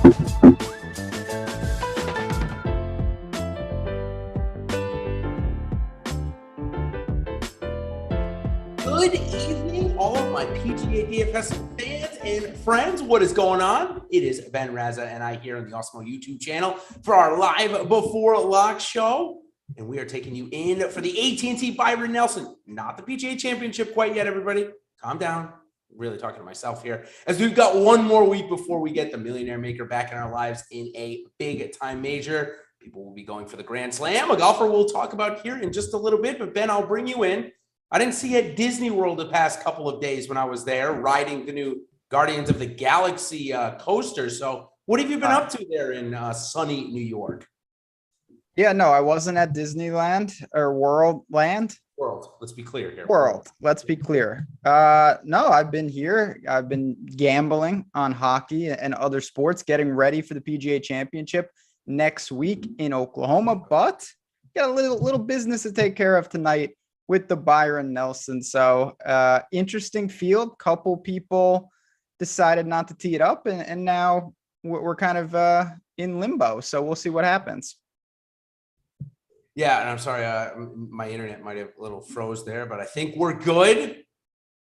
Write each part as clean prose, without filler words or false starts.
Good evening, all of my PGA DFS fans and friends. What is going on? It is Ben Rasa and I here on the Awesemo YouTube channel for our live before lock show. And we are taking you in for the AT&T Byron Nelson, not the PGA Championship quite yet, everybody. Calm down. I'm really talking to myself here, as we've got one more week before we get the Millionaire Maker back in our lives in a big time major. People will be going for the Grand Slam, a golfer we'll talk about here in just a little bit. But Ben, I'll bring you in. I didn't see you at Disney World the past couple of days when I was there riding the new Guardians of the Galaxy coaster. So what have you been up to there in sunny New York? Yeah, no, I wasn't at Disneyland or World. Let's be clear here. Let's be clear. No, I've been here. I've been gambling on hockey and other sports, getting ready for the PGA Championship next week in Oklahoma. But got a little business to take care of tonight with the Byron Nelson. So interesting field. Couple people decided not to tee it up, and now we're kind of in limbo. So we'll see what happens. Yeah, and I'm sorry, my internet might have a little froze there, but I think we're good.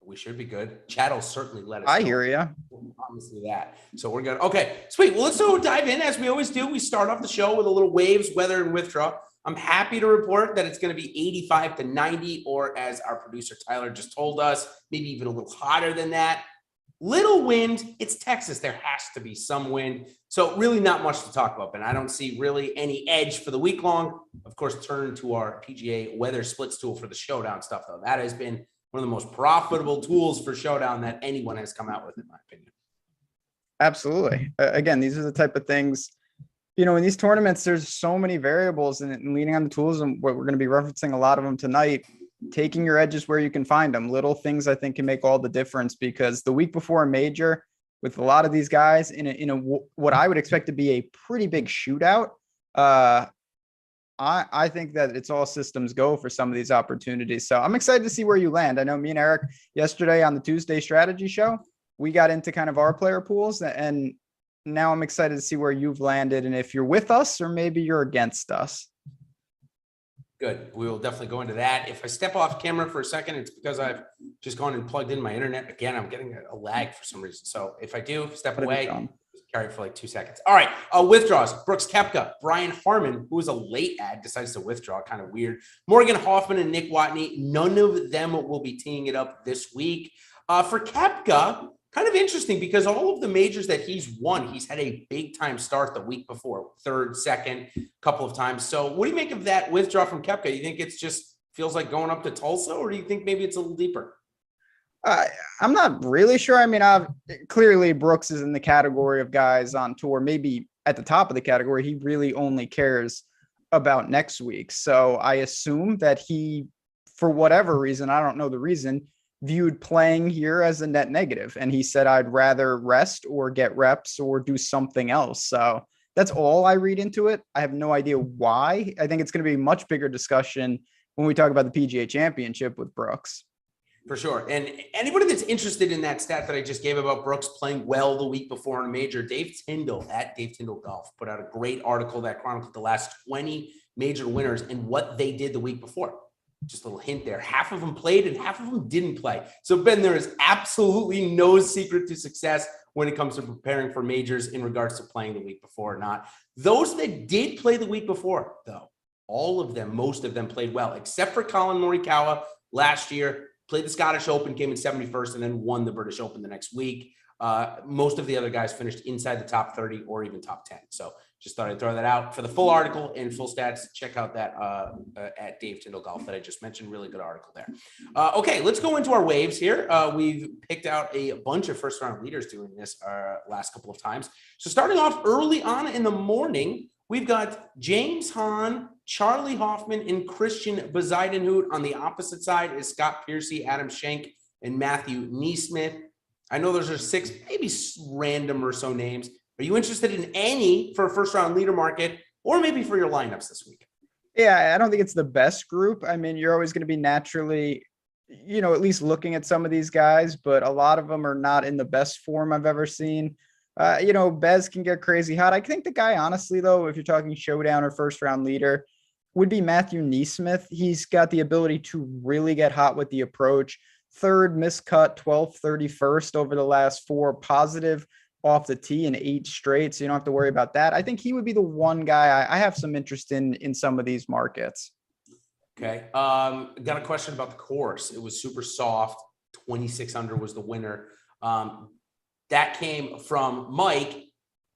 We should be good. Chat will certainly let us know. I hear you. Promise you that. So we're good. Okay, sweet. Well, let's dive in as we always do. We start off the show with a little waves, weather, and withdraw. I'm happy to report that it's going to be 85 to 90, or as our producer Tyler just told us, maybe even a little hotter than that. Little wind. It's Texas. There has to be some wind. So really not much to talk about, and I don't see really any edge for the week long. Of course, turn to our PGA weather splits tool for the showdown stuff, though. That has been one of the most profitable tools for showdown that anyone has come out with, in my opinion. Absolutely. Again, these are the type of things, in these tournaments, there's so many variables, and leaning on the tools, and what we're going to be referencing a lot of them tonight, taking your edges where you can find them. Little things I think can make all the difference, because the week before a major, with a lot of these guys in a what I would expect to be a pretty big shootout, I think that it's all systems go for some of these opportunities. So I'm excited to see where you land. I know me and Eric yesterday on the Tuesday strategy show, we got into kind of our player pools, and now I'm excited to see where you've landed and if you're with us or maybe you're against us. Good. We will definitely go into that. If I step off camera for a second, it's because I've just gone and plugged in my internet. Again, I'm getting a lag for some reason. So if I do step away, carry it for like 2 seconds. All right. Withdraws. Brooks Koepka, Brian Harman, who was a late ad, decides to withdraw. Kind of weird. Morgan Hoffman and Nick Watney. None of them will be teeing it up this week. For Koepka, kind of interesting, because all of the majors that he's won, he's had a big time start the week before, third, second, couple of times. So what do you make of that withdraw from Koepka? You think it's just feels like going up to Tulsa, or do you think maybe it's a little deeper? I'm not really sure. I mean, clearly Brooks is in the category of guys on tour, maybe at the top of the category. He really only cares about next week. So I assume that he, for whatever reason, I don't know the reason, viewed playing here as a net negative. And he said, I'd rather rest or get reps or do something else. So that's all I read into it. I have no idea why. I think it's going to be a much bigger discussion when we talk about the PGA Championship with Brooks. For sure. And anybody that's interested in that stat that I just gave about Brooks playing well the week before in a major, Dave Tyndall at Dave Tyndall Golf put out a great article that chronicled the last 20 major winners and what they did the week before. Just a little hint there. Half of them played and half of them didn't play. So, Ben, there is absolutely no secret to success when it comes to preparing for majors in regards to playing the week before or not. Those that did play the week before, though, all of them, most of them played well, except for Colin Morikawa last year, played the Scottish Open, came in 71st, and then won the British Open the next week. Most of the other guys finished inside the top 30 or even top 10. So just thought I'd throw that out. For the full article and full stats, check out that at Dave Tyndall Golf that I just mentioned. Really good article there. Okay, let's go into our waves here. We've picked out a bunch of first-round leaders doing this last couple of times. So starting off early on in the morning, we've got James Hahn, Charlie Hoffman, and Christian Bezuidenhout. On the opposite side is Scott Piercy, Adam Schenk, and Matthew Neesmith. I know those are 6, maybe random or so names. Are you interested in any for a first-round leader market, or maybe for your lineups this week? Yeah, I don't think it's the best group. I mean, you're always going to be naturally, at least looking at some of these guys, but a lot of them are not in the best form I've ever seen. Bez can get crazy hot. I think the guy, honestly, though, if you're talking showdown or first round leader, would be Matthew Neesmith. He's got the ability to really get hot with the approach. Third miscut, 12th, 31st over the last 4, positive off the tee in 8 straight. So you don't have to worry about that. I think he would be the one guy I have some interest in some of these markets. Okay. Got a question about the course. It was super soft. 26 under was the winner. That came from Mike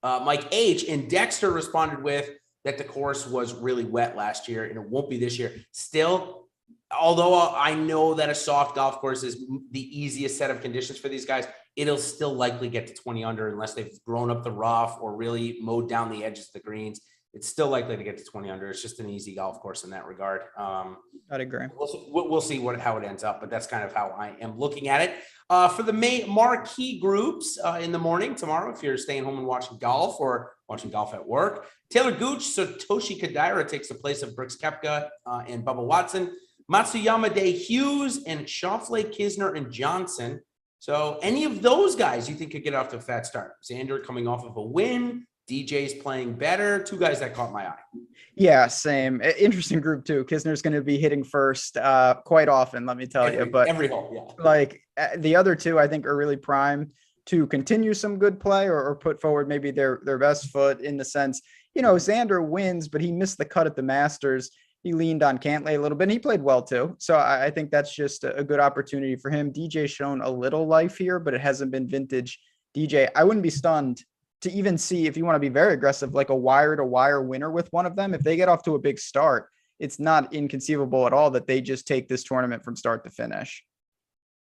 H, and Dexter responded with that the course was really wet last year and it won't be this year. Still, although I know that a soft golf course is the easiest set of conditions for these guys, it'll still likely get to 20 under unless they've grown up the rough or really mowed down the edges of the greens. It's still likely to get to 20 under. It's just an easy golf course in that regard. I'd agree. We'll see how it ends up, but that's kind of how I am looking at it. For the marquee groups in the morning tomorrow, if you're staying home and watching golf or watching golf at work, Taylor Gooch, Satoshi Kodaira takes the place of Brooks Koepka and Bubba Watson, Matsuyama Day Hughes, and Schauffele, Kisner, and Johnson. So any of those guys you think could get off to a fat start? Xander coming off of a win. DJ's playing better. 2 guys that caught my eye. Yeah, same. Interesting group too. Kisner's going to be hitting first quite often, let me tell you. But every hole, yeah. Like the other 2, I think are really primed to continue some good play or put forward maybe their best foot, in the sense, Xander wins, but he missed the cut at the Masters. He leaned on Cantlay a little bit. And he played well too. So I think that's just a good opportunity for him. DJ's shown a little life here, but it hasn't been vintage DJ. I wouldn't be stunned to even see, if you want to be very aggressive, like a wire-to-wire winner with one of them. If they get off to a big start, it's not inconceivable at all that they just take this tournament from start to finish.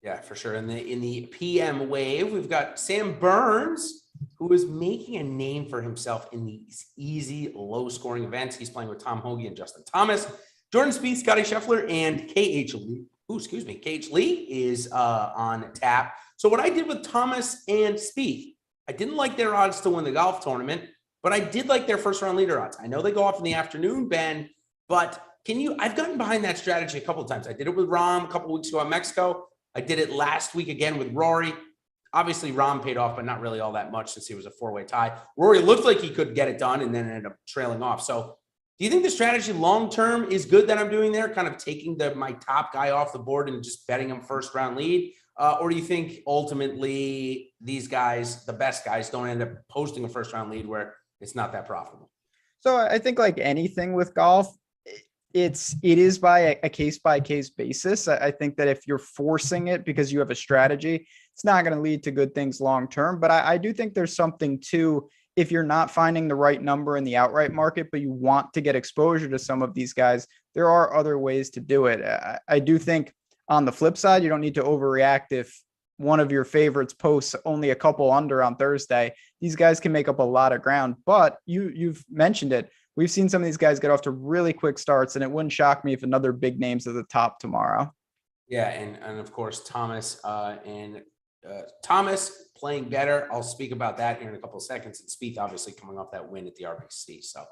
Yeah, for sure. In the PM wave, we've got Sam Burns, who is making a name for himself in these easy, low-scoring events. He's playing with Tom Hoge and Justin Thomas, Jordan Spieth, Scotty Scheffler, and KH Lee. KH Lee is on tap. So what I did with Thomas and Spieth, I didn't like their odds to win the golf tournament, but I did like their first round leader odds. I know they go off in the afternoon, Ben, but I've gotten behind that strategy a couple of times. I did it with Rahm a couple of weeks ago in Mexico. I did it last week again with Rory. Obviously, Rahm paid off, but not really all that much since he was a 4-way tie. Rory looked like he could get it done and then ended up trailing off. So do you think the strategy long-term is good that I'm doing there, kind of taking my top guy off the board and just betting him first round lead? Or do you think ultimately these guys, the best guys, don't end up posting a first round lead where it's not that profitable? So I think, like anything with golf, it is by a case by case basis. I think that if you're forcing it because you have a strategy, it's not going to lead to good things long term. But I do think there's something to, if you're not finding the right number in the outright market, but you want to get exposure to some of these guys, there are other ways to do it. I do think, on the flip side, you don't need to overreact if one of your favorites posts only a couple under on Thursday. These guys can make up a lot of ground, but you've mentioned it. We've seen some of these guys get off to really quick starts, and it wouldn't shock me if another big name's at the top tomorrow. Yeah, and of course, Thomas Thomas playing better. I'll speak about that here in a couple of seconds. And Spieth obviously coming off that win at the RBC. So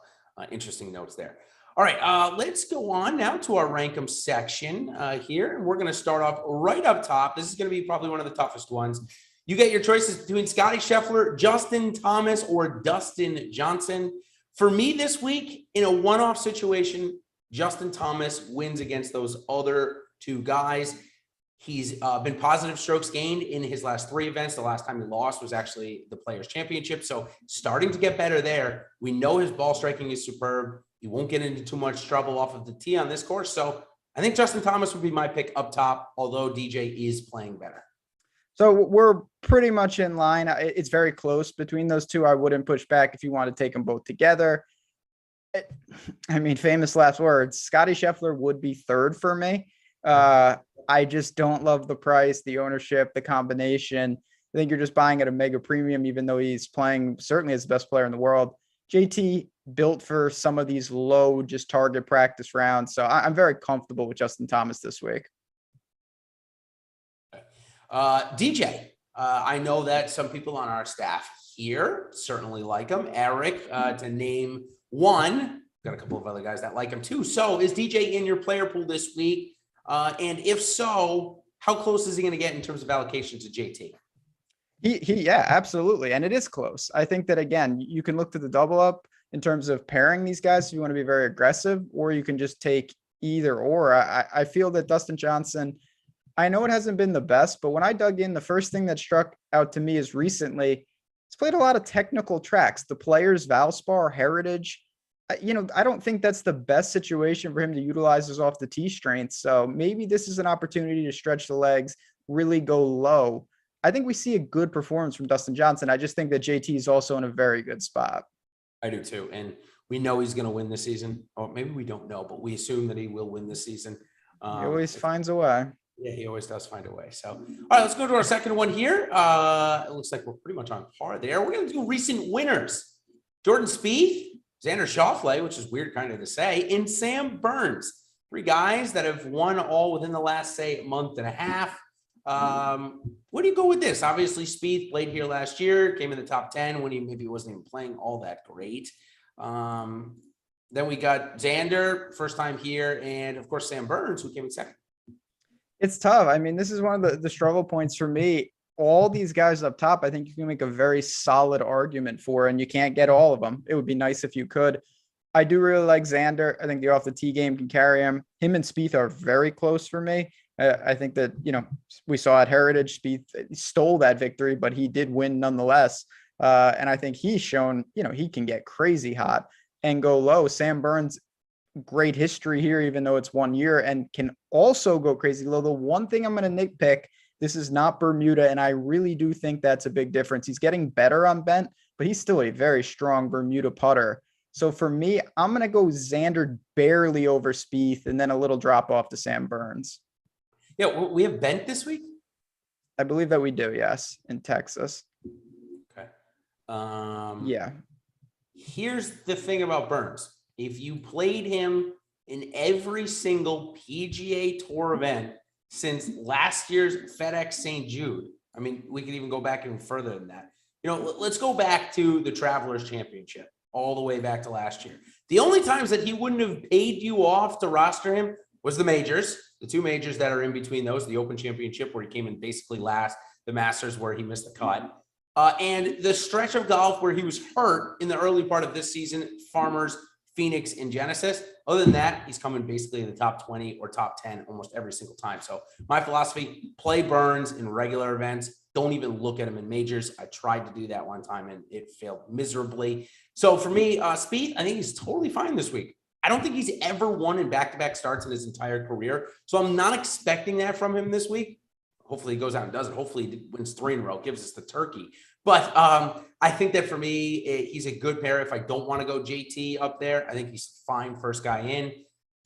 interesting notes there. All right, let's go on now to our Rank'em section here. And we're going to start off right up top. This is going to be probably one of the toughest ones. You get your choices between Scotty Scheffler, Justin Thomas, or Dustin Johnson. For me this week, in a one-off situation, Justin Thomas wins against those other 2 guys. He's been positive strokes gained in his last 3 events. The last time he lost was actually the Players Championship. So starting to get better there. We know his ball striking is superb. He won't get into too much trouble off of the tee on this course. So I think Justin Thomas would be my pick up top, although DJ is playing better. So we're pretty much in line. It's very close between those 2. I wouldn't push back if you want to take them both together. I mean, famous last words, Scotty Scheffler would be 3rd for me. I just don't love the price, the ownership, the combination. I think you're just buying at a mega premium, even though he's playing certainly as the best player in the world. JT built for some of these low, just target practice rounds. So I'm very comfortable with Justin Thomas this week. DJ, I know that some people on our staff here certainly like him. Eric, to name one, got a couple of other guys that like him too. So is DJ in your player pool this week? And if so, how close is he going to get in terms of allocation to JT? Yeah, absolutely. And it is close. I think that, again, you can look to the double up in terms of pairing these guys if you want to be very aggressive, or you can just take either or. I feel that Dustin Johnson, I know it hasn't been the best, but when I dug in, the first thing that struck out to me is recently he's played a lot of technical tracks, the Players, Valspar, Heritage. I don't think that's the best situation for him to utilize his off the tee strength. So maybe this is an opportunity to stretch the legs, really go low. I think we see a good performance from Dustin Johnson. I just think that JT is also in a very good spot. I do too. And we know he's going to win this season. Or maybe we don't know, but we assume that he will win this season. He always finds a way. Yeah, he always does find a way. So, all right, let's go to our second one here. It looks like we're pretty much on par there. We're going to do recent winners. Jordan Spieth, Xander Schauffele, which is weird kind of to say, and Sam Burns. 3 guys that have won all within the last, say, month and a half. Where do you go with this? Obviously, Spieth played here last year, came in the top 10 when he maybe wasn't even playing all that great. Then we got Xander, first time here, and of course, Sam Burns, who came in second. It's tough. I mean, this is one of the struggle points for me. All these guys up top, I think you can make a very solid argument for, and you can't get all of them. It would be nice if you could. I do really like Xander. I think the off the tee game can carry him. Him and Spieth are very close for me. I think that, we saw at Heritage, Spieth stole that victory, but he did win nonetheless. And I think he's shown, he can get crazy hot and go low. Sam Burns, great history here, even though it's 1 year, and can also go crazy low. The one thing I'm going to nitpick, this is not Bermuda, and I really do think that's a big difference. He's getting better on bent, but he's still a very strong Bermuda putter. So for me, I'm going to go Xander barely over Spieth, and then a little drop off to Sam Burns. Yeah, we have bent this week? I believe that we do, yes, in Texas. Okay. Yeah. Here's the thing about Burns. If you played him in every single PGA Tour event since last year's FedEx St. Jude, I mean, we could even go back even further than that. Let's go back to the Travelers Championship, all the way back to last year. The only times that he wouldn't have paid you off to roster him was the majors, the 2 majors that are in between those, the Open Championship where he came in basically last, the Masters where he missed the cut, and the stretch of golf where he was hurt in the early part of this season, Farmers, Phoenix, and Genesis. Other than that, he's coming basically in the top 20 or top 10 almost every single time. So my philosophy, play Burns in regular events. Don't even look at him in majors. I tried to do that one time and it failed miserably. So for me, Spieth, I think he's totally fine this week. I don't think he's ever won in back-to-back starts in his entire career. So I'm not expecting that from him this week. Hopefully he goes out and does it. Hopefully he wins 3 in a row, gives us the turkey. But I think that for me, he's a good pair. If I don't want to go JT up there, I think he's fine first guy in.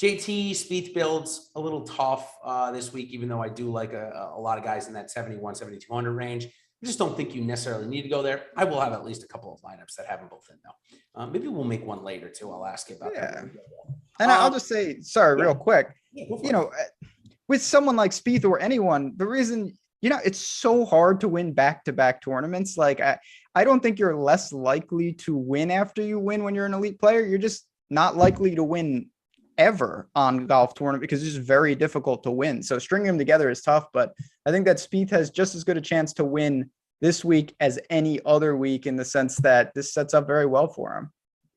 JT, Spieth builds a little tough this week, even though I do like a lot of guys in that 71, 7,200 range. I just don't think you necessarily need to go there. I will have at least a couple of lineups that have them both in, though. Maybe we'll make one later, too. I'll ask you about that. And I'll just say, real quick, with someone like Spieth or anyone, the reason, it's so hard to win back-to-back tournaments. Like, I don't think you're less likely to win after you win when you're an elite player. You're just not likely to win ever on golf tournament because it's just very difficult to win. So stringing them together is tough, but I think that Spieth has just as good a chance to win this week as any other week in the sense that this sets up very well for him.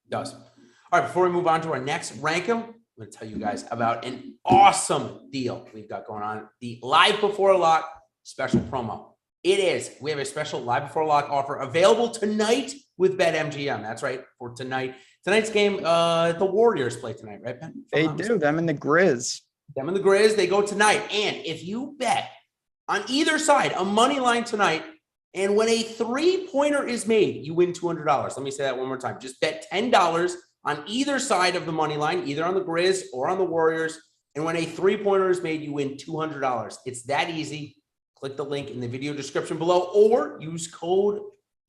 It does. All right, before we move on to our next rank 'em, I'm going to tell you guys about an awesome deal we've got going on. The Live Before Lock special promo. We have a special Live Before Lock offer available tonight with BetMGM. That's right, for tonight. Tonight's game, the Warriors play tonight, right, Ben? They do. Them and the Grizz. They go tonight. And if you bet on either side, a money line tonight, and when a 3-pointer is made, you win $200. Let me say that one more time. Just bet $10 on either side of the money line, either on the Grizz or on the Warriors. And when a 3-pointer is made, you win $200. It's that easy. Click the link in the video description below or use code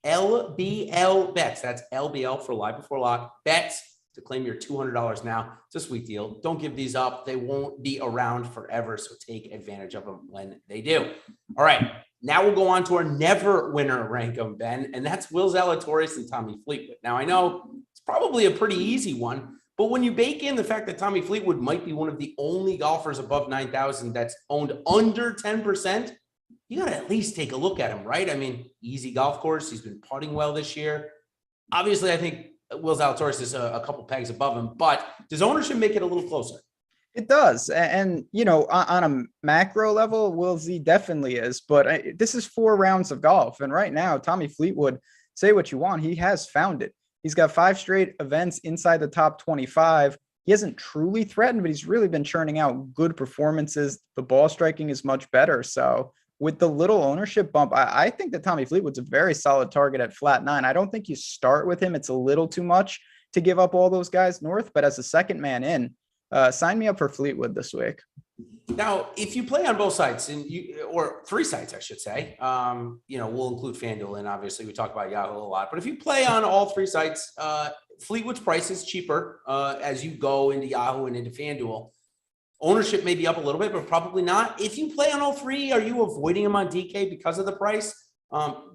LBL bets. That's LBL for Live Before Lock bets to claim your $200 now. It's a sweet deal. Don't give these up. They won't be around forever, so take advantage of them when they do. All right, now we'll go on to our never winner rank 'em, Ben, and that's Will Zalatoris and Tommy Fleetwood. Now, I know it's probably a pretty easy one, but when you bake in the fact that Tommy Fleetwood might be one of the only golfers above 9,000 that's owned under 10%, you got to at least take a look at him, right? I mean, easy golf course. He's been putting well this year. Obviously, I think Will Zalatoris is a couple pegs above him, but does ownership make it a little closer? It does. And you know, on a macro level, Will Z definitely is. But this is 4 rounds of golf. And right now, Tommy Fleetwood, say what you want, he has found it. He's got 5 straight events inside the top 25. He hasn't truly threatened, but he's really been churning out good performances. The ball striking is much better. So with the little ownership bump, I think that Tommy Fleetwood's a very solid target at flat 9. I don't think you start with him. It's a little too much to give up all those guys north, but as a second man in, sign me up for Fleetwood this week. Now, if you play on both sites or 3 sites, I should say, we'll include FanDuel, and obviously we talk about Yahoo a lot, but if you play on all 3 sites, Fleetwood's price is cheaper as you go into Yahoo and into FanDuel. Ownership may be up a little bit, but probably not. If you play on all 3, are you avoiding him on DK because of the price?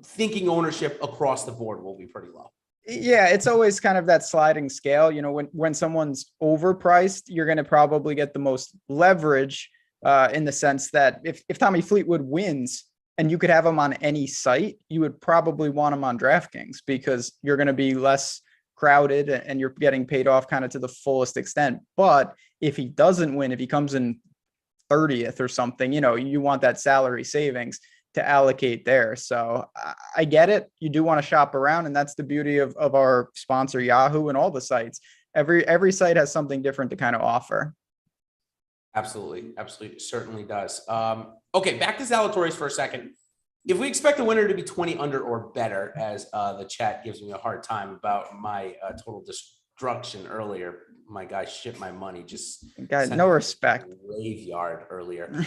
Thinking ownership across the board will be pretty low. Yeah, it's always kind of that sliding scale. You know, when someone's overpriced, you're going to probably get the most leverage in the sense that if Tommy Fleetwood wins and you could have him on any site, you would probably want him on DraftKings because you're going to be less crowded and you're getting paid off kind of to the fullest extent. But if he doesn't win, if he comes in 30th or something, you know, you want that salary savings to allocate there. So I get it. You do want to shop around, and that's the beauty of our sponsor Yahoo and all the sites. Every site has something different to kind of offer. Absolutely. Certainly does. Okay, back to Zalatoris for a second. If we expect the winner to be 20 under or better, as the chat gives me a hard time about my total destruction earlier, my guy shipped my money. Guys, no respect. Graveyard earlier.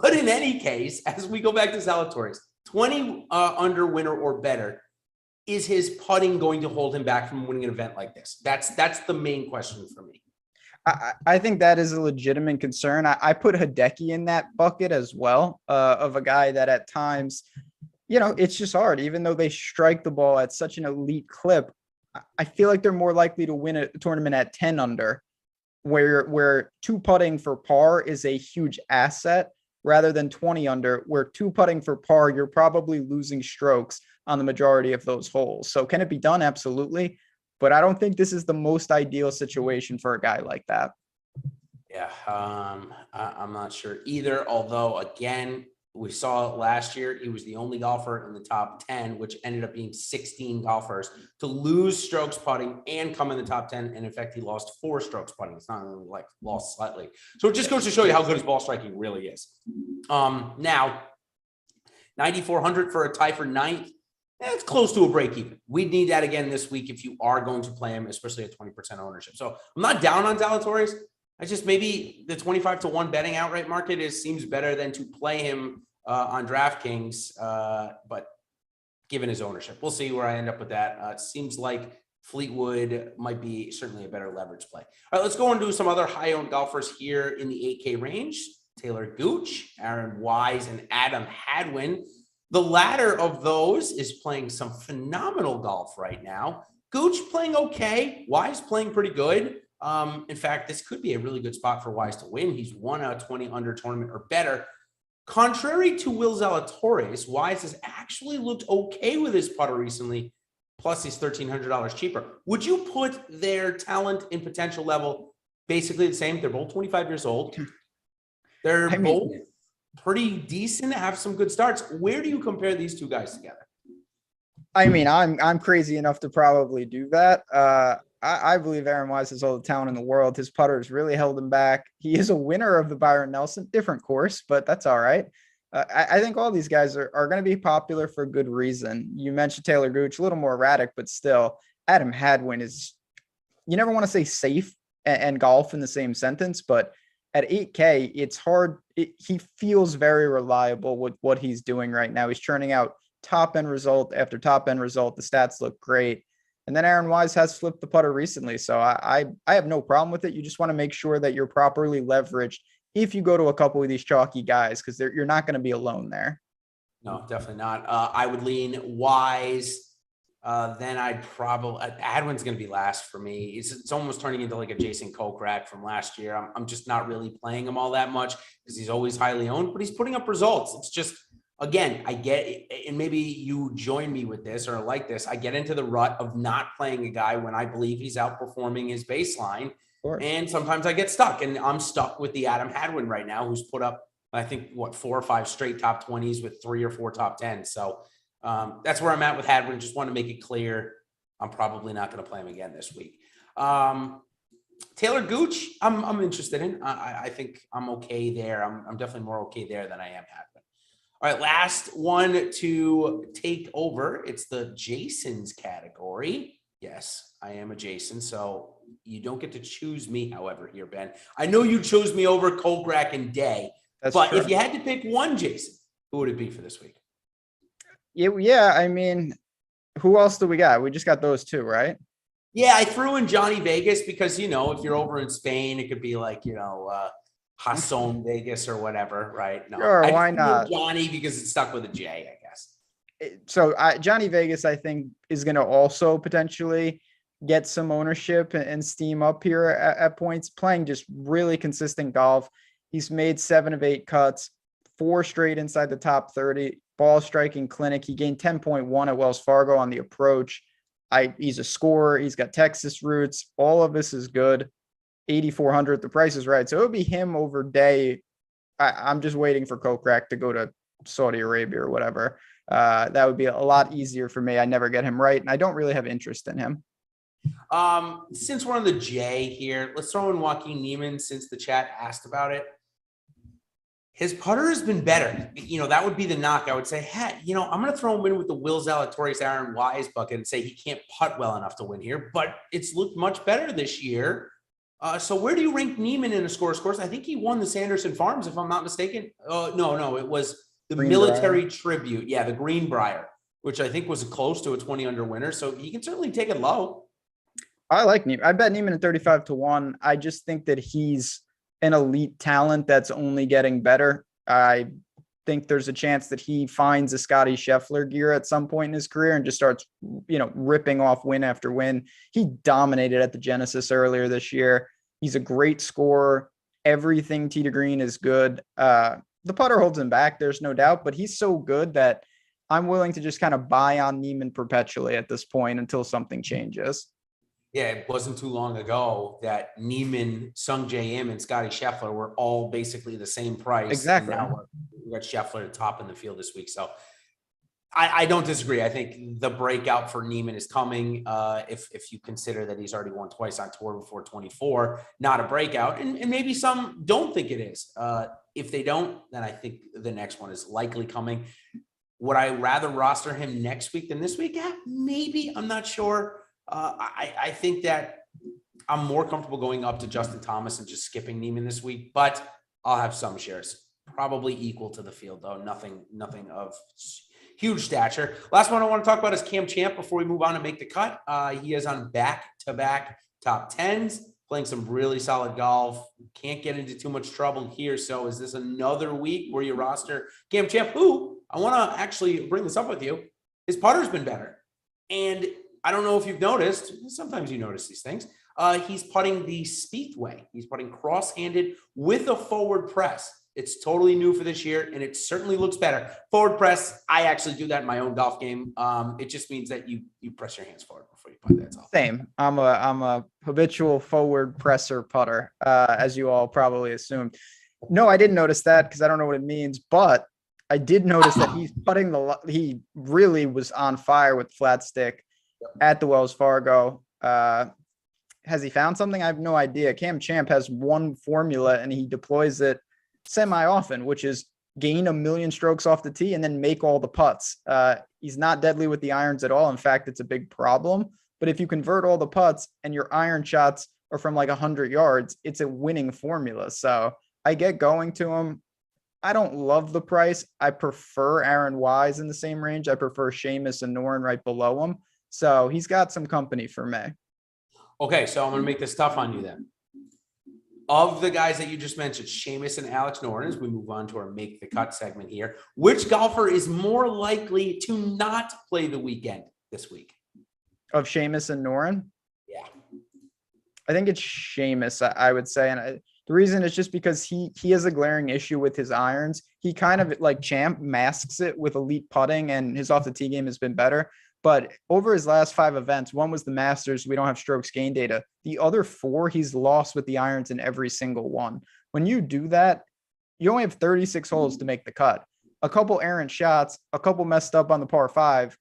But in any case, as we go back to Zalatoris, 20 under winner or better, is his putting going to hold him back from winning an event like this? That's the main question for me. I think that is a legitimate concern. I put Hideki in that bucket as well, of a guy that at times, you know, it's just hard. Even though they strike the ball at such an elite clip, I feel like they're more likely to win a tournament at 10 under, where 2 putting for par is a huge asset, rather than 20 under, where 2 putting for par, you're probably losing strokes on the majority of those holes. So can it be done? Absolutely. But I don't think this is the most ideal situation for a guy like that. Yeah, I'm not sure either. Although, again, we saw last year, he was the only golfer in the top 10, which ended up being 16 golfers to lose strokes putting and come in the top 10. And in fact, he lost 4 strokes putting. It's not really like lost slightly. So it just goes to show you how good his ball striking really is. Now, 9,400 for a tie for 9th. It's close to a break even. We'd need that again this week if you are going to play him, especially at 20% ownership. So I'm not down on Zalatoris. I just maybe the 25-1 betting outright market seems better than to play him on DraftKings. But given his ownership, we'll see where I end up with that. It seems like Fleetwood might be certainly a better leverage play. All right, let's go and do some other high-owned golfers here in the 8K range. Taylor Gooch, Aaron Wise, and Adam Hadwin. The latter of those is playing some phenomenal golf right now. Gooch playing okay. Wise playing pretty good. In fact, this could be a really good spot for Wise to win. He's won a 20 under tournament or better. Contrary to Will Zalatoris, Wise has actually looked okay with his putter recently. Plus, he's $1,300 cheaper. Would you put their talent and potential level basically the same? They're both 25 years old. They're both pretty decent, have some good starts. Where do you compare these 2 guys together? I mean, I'm crazy enough to probably do that. I believe Aaron Wise has all the talent in the world. His putter has really held him back. He is a winner of the Byron Nelson, different course, but that's all right. I think all these guys are going to be popular for good reason. You mentioned Taylor Gooch, a little more erratic, but still, Adam Hadwin is, you never want to say safe and golf in the same sentence, but at 8K, it's hard. He feels very reliable with what he's doing right now. He's churning out top end result after top end result. The stats look great. And then Aaron Wise has flipped the putter recently. So I have no problem with it. You just want to make sure that you're properly leveraged if you go to a couple of these chalky guys, because you're not going to be alone there. No, definitely not. I would lean Wise. Then I'd probably Hadwin's going to be last for me. It's almost turning into like a Jason Kokrak from last year. I'm just not really playing him all that much because he's always highly owned, but he's putting up results. It's just again, I get it, and maybe you join me with this or like this. I get into the rut of not playing a guy when I believe he's outperforming his baseline. And sometimes I get stuck, and I'm stuck with the Adam Hadwin right now, who's put up, I think, 4 or 5 straight top 20s with 3 or 4 top 10s. So that's where I'm at with Hadwin. Just want to make it clear I'm probably not going to play him again this week. Taylor Gooch, I'm interested in. I think I'm okay there. I'm definitely more okay there than I am Hadwin. All right, last one to take over. It's the Jason's category. Yes, I am a Jason, so you don't get to choose me, however, here, Ben. I know you chose me over Kokrak and Day, but if you had to pick one Jason, who would it be for this week? Yeah, I mean, who else do we got? We just got those 2, right? Yeah, I threw in Johnny Vegas because, if you're over in Spain, it could be like, Hasson Vegas or whatever, right? No, sure, why not? Johnny because it's stuck with a J, I guess. So Johnny Vegas, I think, is going to also potentially get some ownership and steam up here at points, playing just really consistent golf. He's made 7 of 8 cuts, 4 straight inside the top 30, ball striking clinic. He gained 10.1 at Wells Fargo on the approach. He's a scorer. He's got Texas roots. All of this is good. 8,400. The price is right. So it would be him over Day. I'm just waiting for Kokrak to go to Saudi Arabia or whatever. That would be a lot easier for me. I never get him right, and I don't really have interest in him. Since we're on the J here, let's throw in Joaquin Niemann since the chat asked about it. His putter has been better. That would be the knock. I would say, I'm going to throw him in with the Will Zalatoris, Aaron Wise bucket and say he can't putt well enough to win here, but it's looked much better this year. So where do you rank Niemann in a scores course? I think he won the Sanderson Farms, if I'm not mistaken. No, it was the Military Tribute. Yeah, the Greenbrier, which I think was close to a 20 under winner. So he can certainly take it low. I like Niemann. I bet Niemann at 35-1. I just think that he's an elite talent that's only getting better. I think there's a chance that he finds a Scotty Scheffler gear at some point in his career and just starts, ripping off win after win. He dominated at the Genesis earlier this year. He's a great scorer. Everything tee to green is good. The putter holds him back, there's no doubt, but he's so good that I'm willing to just kind of buy on Niemann perpetually at this point until something changes. Yeah, it wasn't too long ago that Niemann, Sung J M, and Scotty Scheffler were all basically the same price. Exactly. And now we got Scheffler at top in the field this week. So I don't disagree. I think the breakout for Niemann is coming. If you consider that he's already won twice on tour before 24, not a breakout. And maybe some don't think it is. If they don't, then I think the next one is likely coming. Would I rather roster him next week than this week? Yeah, maybe. I'm not sure. I think that I'm more comfortable going up to Justin Thomas and just skipping Niemann this week, but I'll have some shares, probably equal to the field though. Nothing of huge stature. Last one I want to talk about is Cam Champ before we move on and make the cut. He is on back-to-back top 10s, playing some really solid golf. Can't get into too much trouble here. So is this another week where you roster Cam Champ, who I want to actually bring this up with you. His putter's been better. And I don't know if you've noticed, sometimes you notice these things. He's putting the Spieth way. He's putting cross-handed with a forward press. It's totally new for this year, and it certainly looks better. Forward press, I actually do that in my own golf game. It just means that you press your hands forward before you putt. That's all. Same. I'm a habitual forward presser putter, as you all probably assumed. No, I didn't notice that because I don't know what it means, but I did notice that he's putting he really was on fire with flat stick at the Wells Fargo. Has he found something? I have no idea. Cam Champ has one formula and he deploys it semi-often, which is gain 1 million strokes off the tee and then make all the putts. He's not deadly with the irons at all. In fact, it's a big problem. But if you convert all the putts and your iron shots are from like 100 yards, it's a winning formula. So I get going to him. I don't love the price. I prefer Aaron Wise in the same range. I prefer Seamus and Noren right below him. So he's got some company for me. Okay, so I'm going to make this tough on you then. Of the guys that you just mentioned, Seamus and Alex Noren, as we move on to our Make the Cut segment here, which golfer is more likely to not play the weekend this week? Of Seamus and Noren? Yeah. I think it's Seamus, I would say. And The reason is just because he has a glaring issue with his irons. He kind of like Champ masks it with elite putting, and his off the tee game has been better. But over his last 5 events, one was the Masters. We don't have strokes gain data. The other 4, he's lost with the irons in every single one. When you do that, you only have 36 holes to make the cut. A couple errant shots, a couple messed up on the par 5,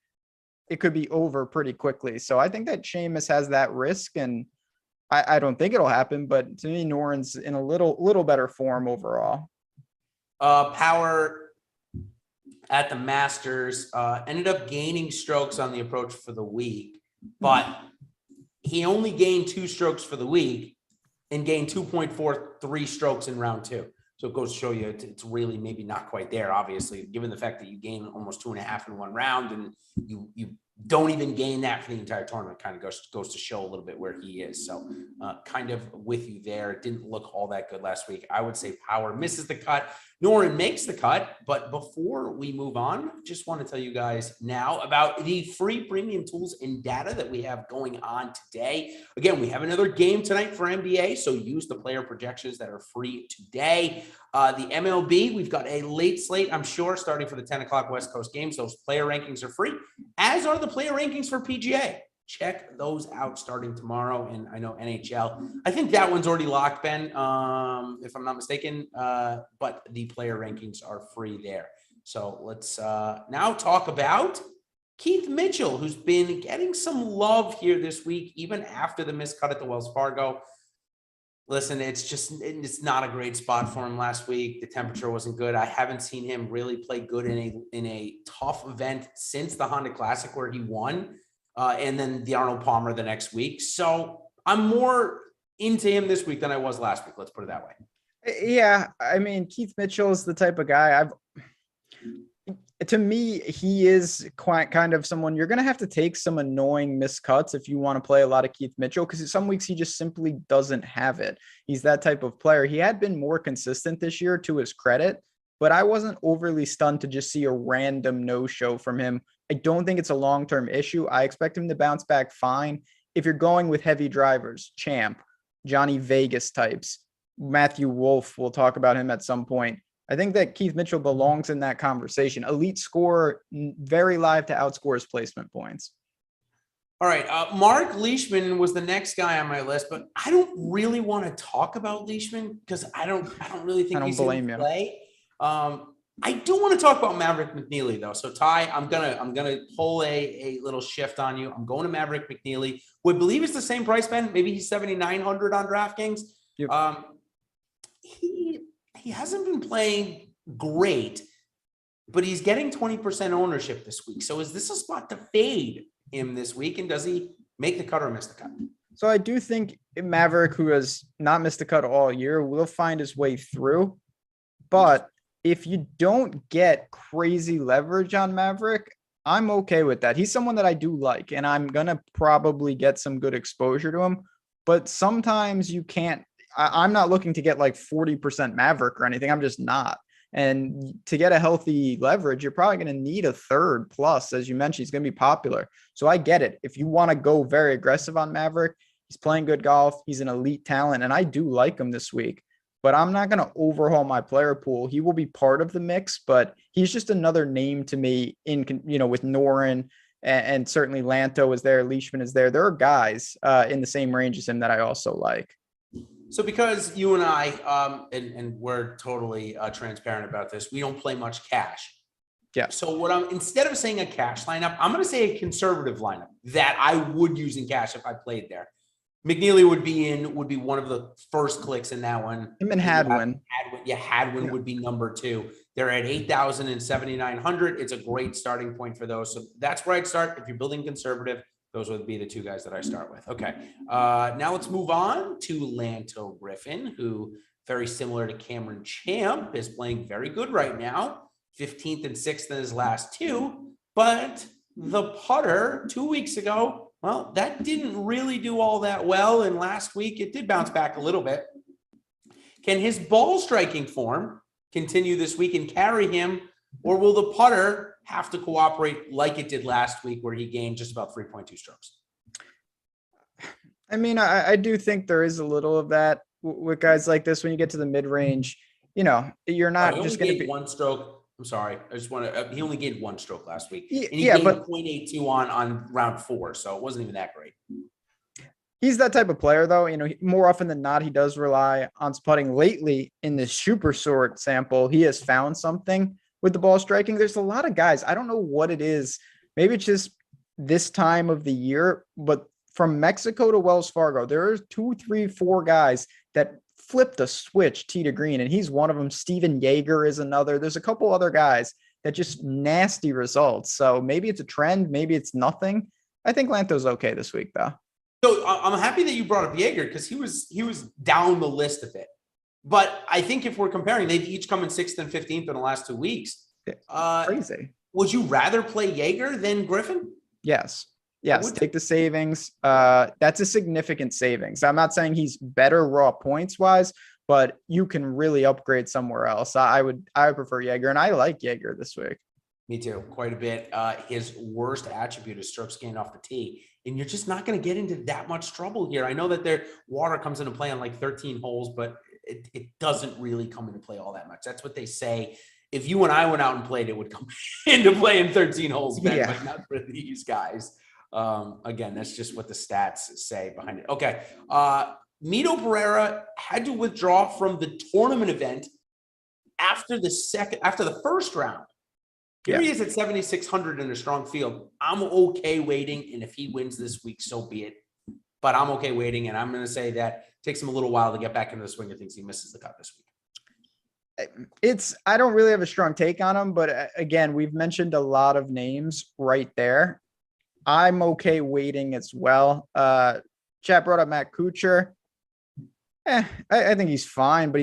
it could be over pretty quickly. So I think that Seamus has that risk, and I don't think it'll happen, but to me, Noren's in a little better form overall. Power at the Masters ended up gaining strokes on the approach for the week, but he only gained 2 strokes for the week and gained 2.43 strokes in round 2. So it goes to show you it's really maybe not quite there, obviously, given the fact that you gain almost 2.5 in one round and you don't even gain that for the entire tournament. Kind of goes to show a little bit where he is. So kind of with you there. It didn't look all that good last week. I would say Power misses the cut. Noren makes the cut. But before we move on, just want to tell you guys now about the free premium tools and data that we have going on today. Again, we have another game tonight for NBA, so use the player projections that are free today. The MLB, we've got a late slate, I'm sure, starting for the 10 o'clock West Coast games. Those player rankings are free, as are the player rankings for PGA. Check those out starting tomorrow. And I know NHL, I think that one's already locked, Ben, if I'm not mistaken, but the player rankings are free there. So let's now talk about Keith Mitchell, who's been getting some love here this week, even after the missed cut at the Wells Fargo. Listen, it's not a great spot for him last week. The temperature wasn't good. I haven't seen him really play good in a tough event since the Honda Classic where he won. And then the Arnold Palmer the next week. So I'm more into him this week than I was last week. Let's put it that way. Yeah. I mean, Keith Mitchell is the type of guy to me, he is quite kind of someone you're going to have to take some annoying miscuts if you want to play a lot of Keith Mitchell, because some weeks he just simply doesn't have it. He's that type of player. He had been more consistent this year, to his credit, but I wasn't overly stunned to just see a random no-show from him. I don't think it's a long-term issue. I expect him to bounce back fine. If you're going with heavy drivers, Champ, Johnny Vegas types, Matthew Wolf, we'll talk about him at some point. I think that Keith Mitchell belongs in that conversation. Elite scorer, very live to outscore his placement points. All right. Mark Leishman was the next guy on my list, but I don't really want to talk about Leishman because I don't really think he's going to play. I do want to talk about Maverick Mcnealy though. So Ty, I'm gonna pull a little shift on you. I'm going to Maverick Mcnealy, who I believe is the same price, Ben. Maybe he's 7,900 on DraftKings. Yep. He hasn't been playing great, but he's getting 20% ownership this week. So is this a spot to fade him this week? And does he make the cut or miss the cut? So I do think Maverick, who has not missed the cut all year, will find his way through. But if you don't get crazy leverage on Maverick, I'm okay with that. He's someone that I do like, and I'm going to probably get some good exposure to him. But sometimes you can't. I'm not looking to get like 40% Maverick or anything. I'm just not. And to get a healthy leverage, you're probably going to need a third plus. As you mentioned, he's going to be popular. So I get it. If you want to go very aggressive on Maverick, he's playing good golf. He's an elite talent, and I do like him this week. But I'm not going to overhaul my player pool. He will be part of the mix, but he's just another name to me in, with Noren and certainly Lanto is there. Leishman is there. There are guys in the same range as him that I also like. So because you and I, and we're totally transparent about this, we don't play much cash. Yeah. So instead of saying a cash lineup, I'm going to say a conservative lineup that I would use in cash if I played there. McNealy would be one of the first clicks in that one. Him and Hadwin. Hadwin would be number 2. They're at 8,000 and 7,900. It's a great starting point for those. So that's where I'd start. If you're building conservative, those would be the 2 guys that I start with. Okay. Now let's move on to Lanto Griffin, who very similar to Cameron Champ is playing very good right now. 15th and 6th in his last 2, but the putter 2 weeks ago, well, that didn't really do all that well. And last week it did bounce back a little bit. Can his ball striking form continue this week and carry him, or will the putter have to cooperate like it did last week where he gained just about 3.2 strokes? I mean, I do think there is a little of that. with guys like this, when you get to the mid range, you're not just going to be one stroke. I'm sorry. I just want to, he only gained one stroke last week. And he yeah, gained but 0.82 on round 4. So it wasn't even that great. he's that type of player, though. More often than not, he does rely on putting. Lately, in this super short sample, he has found something with the ball striking. There's a lot of guys. I don't know what it is. Maybe it's just this time of the year, but from Mexico to Wells Fargo, there are 2, 3, 4 guys that flipped a switch tee to green, and he's one of them. Steven Yeager is another. There's a couple other guys that just nasty results. So maybe it's a trend. Maybe it's nothing. I think Lanto's okay this week, though. So I'm happy that you brought up Eckert because he was down the list a bit. But I think if we're comparing, they've each come in 6th and 15th in the last 2 weeks. Crazy. Would you rather play Eckert than Griffin? Yes. Take the savings. That's a significant savings. I'm not saying he's better raw points wise, but you can really upgrade somewhere else. I would prefer Eckert, and I like Eckert this week. Me too, quite a bit. His worst attribute is strokes gained off the tee, and you're just not going to get into that much trouble here. I know that their water comes into play on like 13 holes, but it doesn't really come into play all that much. That's what they say. If you and I went out and played, it would come into play in 13 holes, Ben, but not for these guys. Again, that's just what the stats say behind it. Okay. Mito Pereira had to withdraw from the tournament event after the first round. Here he is at 7,600 in a strong field. I'm okay waiting, and if he wins this week, so be it. But I'm okay waiting, and I'm going to say that it takes him a little while to get back into the swing of things. He misses the cut this week. I don't really have a strong take on him, but again, we've mentioned a lot of names right there. I'm okay waiting as well. Chat brought up Matt Kuchar. I think he's fine, but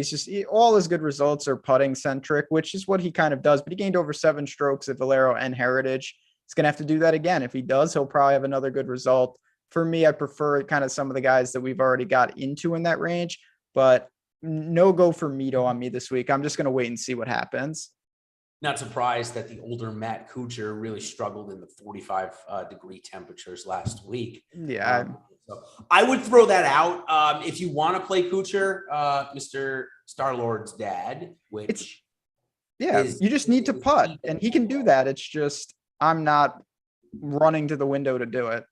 all his good results are putting centric, which is what he kind of does. But he gained over 7 strokes at Valero and Heritage. He's going to have to do that again. If he does, he'll probably have another good result. For me, I prefer kind of some of the guys that we've already got into in that range, but no go for Mito on me this week. I'm just going to wait and see what happens. Not surprised that the older Matt Kuchar really struggled in the 45 degree temperatures last week. Yeah. So I would throw that out. If you want to play Kuchar, Mr. Star-Lord's dad, you just need to putt, and he can do that. It's just, I'm not running to the window to do it.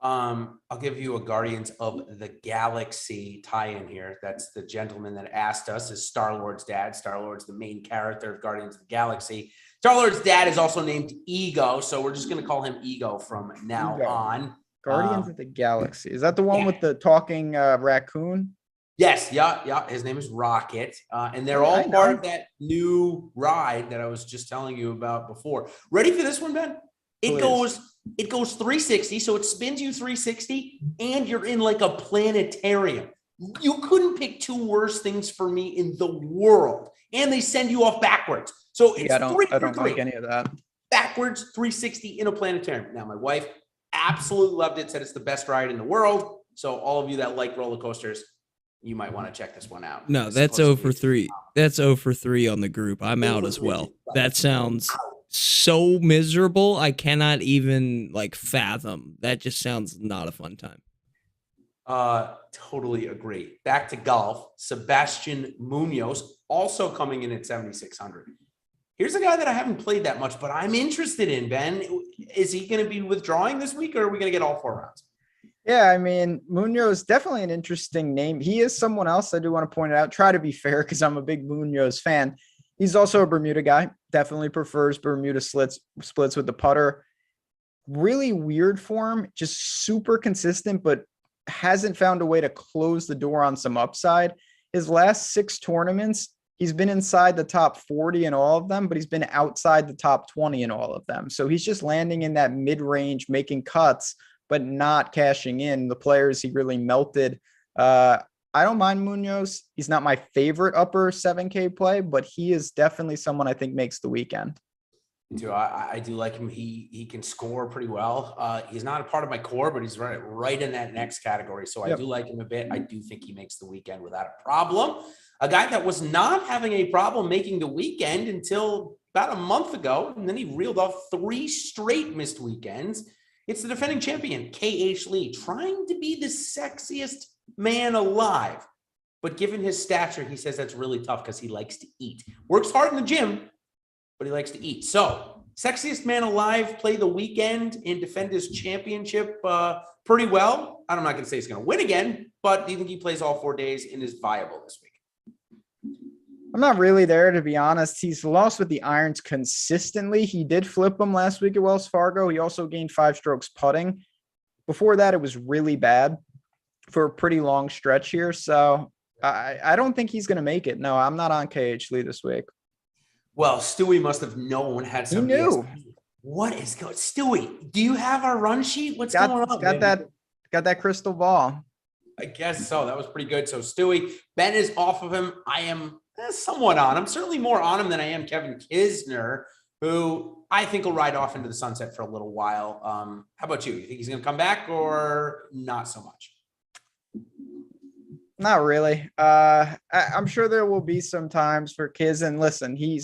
I'll give you a Guardians of the Galaxy tie-in here. That's the gentleman that asked us, is Star-Lord's dad. Star-Lord's the main character of Guardians of the Galaxy. Star-Lord's dad is also named Ego, so we're just going to call him Ego from now on. Guardians of the Galaxy. Is that the one with the talking raccoon? Yes. Yeah. His name is Rocket. And they're all part of that new ride that I was just telling you about before. Ready for this one, Ben? It goes 360. So it spins you 360 and you're in like a planetarium. You couldn't pick 2 worse things for me in the world. And they send you off backwards. So it's I don't like any of that. Backwards 360 in a planetarium. Now, my wife absolutely loved it, said it's the best ride in the world. So all of you that like roller coasters, you might want to check this one out. No, that's 0 for 3. That's 0 for 3 on the group. I'm out as well. That sounds so miserable. I cannot even fathom. That just sounds not a fun time. Totally agree. Back to golf. Sebastian Munoz also coming in at 7,600. Here's a guy that I haven't played that much, but I'm interested in, Ben. Is he going to be withdrawing this week, or are we going to get all 4 rounds? Yeah, I mean, Munoz is definitely an interesting name. He is someone else I do want to point it out. Try to be fair because I'm a big Munoz fan. He's also a Bermuda guy. Definitely prefers Bermuda splits with the putter. Really weird form, just super consistent, but hasn't found a way to close the door on some upside. His last 6 tournaments, he's been inside the top 40 in all of them, but he's been outside the top 20 in all of them. So he's just landing in that mid-range, making cuts, but not cashing in. The players he really melted. I don't mind Munoz. He's not my favorite upper 7K play, but he is definitely someone I think makes the weekend. Too. I do like him. He can score pretty well. He's not a part of my core, but he's right in that next category. So I do like him a bit. I do think he makes the weekend without a problem. A guy that was not having a problem making the weekend until about a month ago, and then he reeled off 3 straight missed weekends. It's the defending champion, KH Lee, trying to be the sexiest man alive. but given his stature, he says that's really tough because he likes to eat. Works hard in the gym, but he likes to eat. So, sexiest man alive, play the weekend and defend his championship pretty well. I'm not going to say he's going to win again, but do you think he plays all 4 days and is viable this week? I'm not really there, to be honest. He's lost with the irons consistently. He did flip them last week at Wells Fargo. He also gained 5 strokes putting. Before that, it was really bad for a pretty long stretch here. So I don't think he's going to make it. No, I'm not on KH Lee this week. Well, Stewie must have known, had some. He knew. What is going? Stewie, do you have our run sheet? What's going on? Got that crystal ball. I guess so. That was pretty good. So Stewie, Ben is off of him. I am somewhat on him. Certainly more on him than I am Kevin Kisner, who I think will ride off into the sunset for a little while. How about you? You think he's going to come back or not so much? Not really. I'm sure there will be some times for Kiz, and listen, he